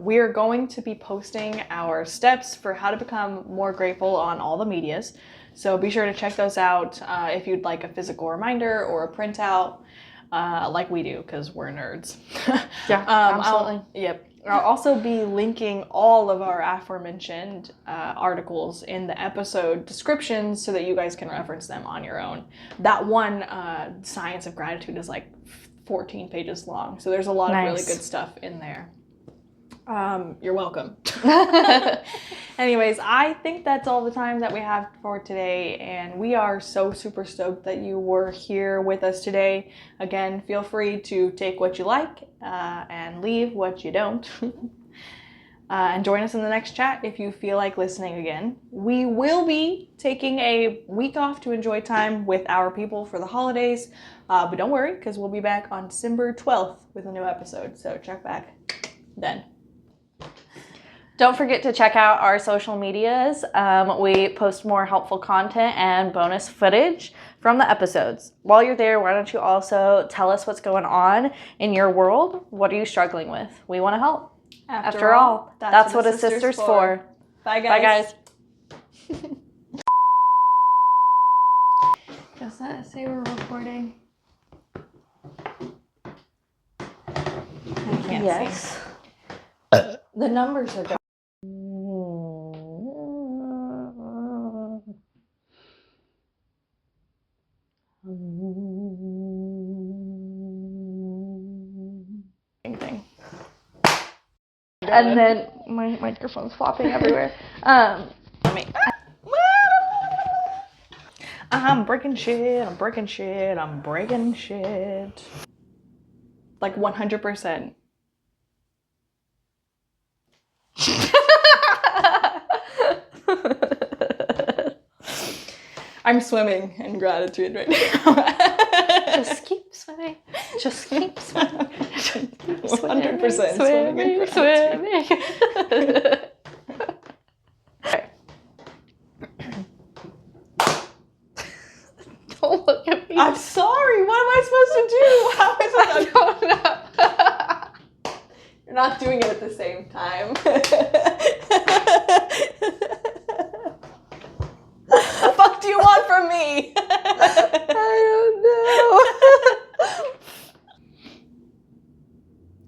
We are going to be posting our steps for how to become more grateful on all the medias. So be sure to check those out if you'd like a physical reminder or a printout, like we do, because we're nerds. Absolutely. I'll also be linking all of our aforementioned articles in the episode descriptions so that you guys can reference them on your own. That one, Science of Gratitude, is like 14 pages long. So there's a lot of really good stuff in there. You're welcome. Anyways, I think that's all the time that we have for today, and we are so super stoked that you were here with us today. Again, feel free to take what you like and leave what you don't. And join us in the next chat if you feel like listening again. We will be taking a week off to enjoy time with our people for the holidays, but don't worry, because we'll be back on December 12th with a new episode, so check back then. Don't forget to check out our social medias. We post more helpful content and bonus footage from the episodes. While you're there, why don't you also tell us what's going on in your world? What are you struggling with? We want to help. After all, that's what a sister's for. Bye, guys. Bye, guys. Does that say we're recording? I can't see. The numbers are going. Thing. And then my microphone's flopping everywhere. I'm breaking shit. Like 100%. I'm swimming in gratitude right now. Just keep swimming. Just keep swimming. 100% swimming in gratitude. Don't look at me. I'm sorry. What am I supposed to do? How am I supposed to? I don't know. You're not doing it at the same time. The fuck do you want from me? I don't know.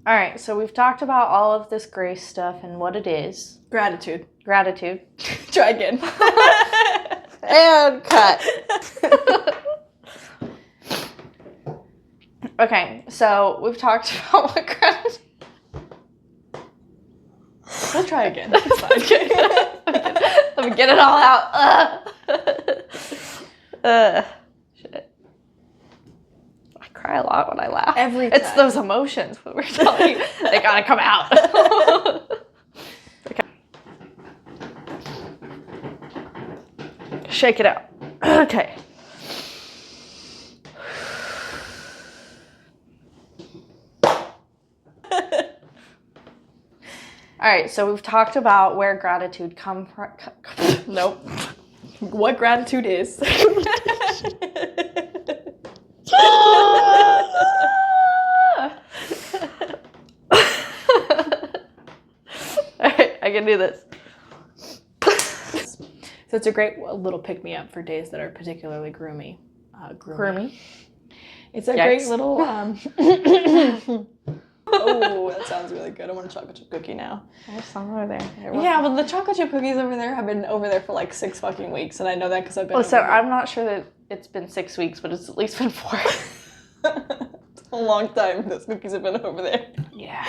All right, so we've talked about all of this grace stuff and what it is. Gratitude. Gratitude. Try again. And cut. Okay, so we've talked about what gratitude. We'll try again. It's fine. Let me get it all out. Shit. I cry a lot when I laugh. Every It's time. those emotions that we're telling you. They gotta come out. Okay. Shake it out. Okay. All right, so we've talked about where gratitude come from. Nope. What gratitude is. All right, I can do this. So it's a great little pick-me-up for days that are particularly groomy. Groomy. It's a Yikes. great little... Oh, that sounds really good. I want a chocolate chip cookie now. There's some over there. Yeah, but the chocolate chip cookies over there have been over there for like 6 fucking weeks, and I know that because I've been Oh, so over there. I'm not sure that it's been 6 weeks, but it's at least been 4. It's a long time those cookies have been over there. Yeah.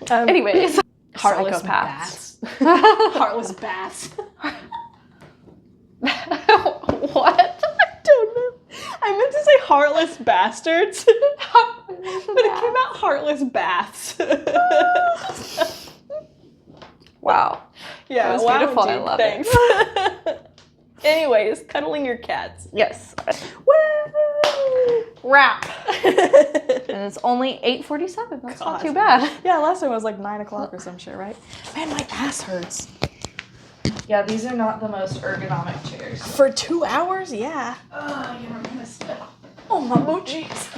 Anyways. Heartless Psychopaths. baths. Heartless baths. What? I don't know. I meant to say heartless bastards. But it came out heartless baths. Wow. Yeah, That was wow, beautiful. I dude, love thanks. it. Anyways, cuddling your cats. Yes. Woo! Wrap. And it's only 8:47. That's not too bad. Yeah, last time it was like 9 o'clock or some shit, right? Man, my ass hurts. Yeah, these are not the most ergonomic chairs. For 2 hours? Yeah. Oh, you're gonna sit. Oh, my moochies.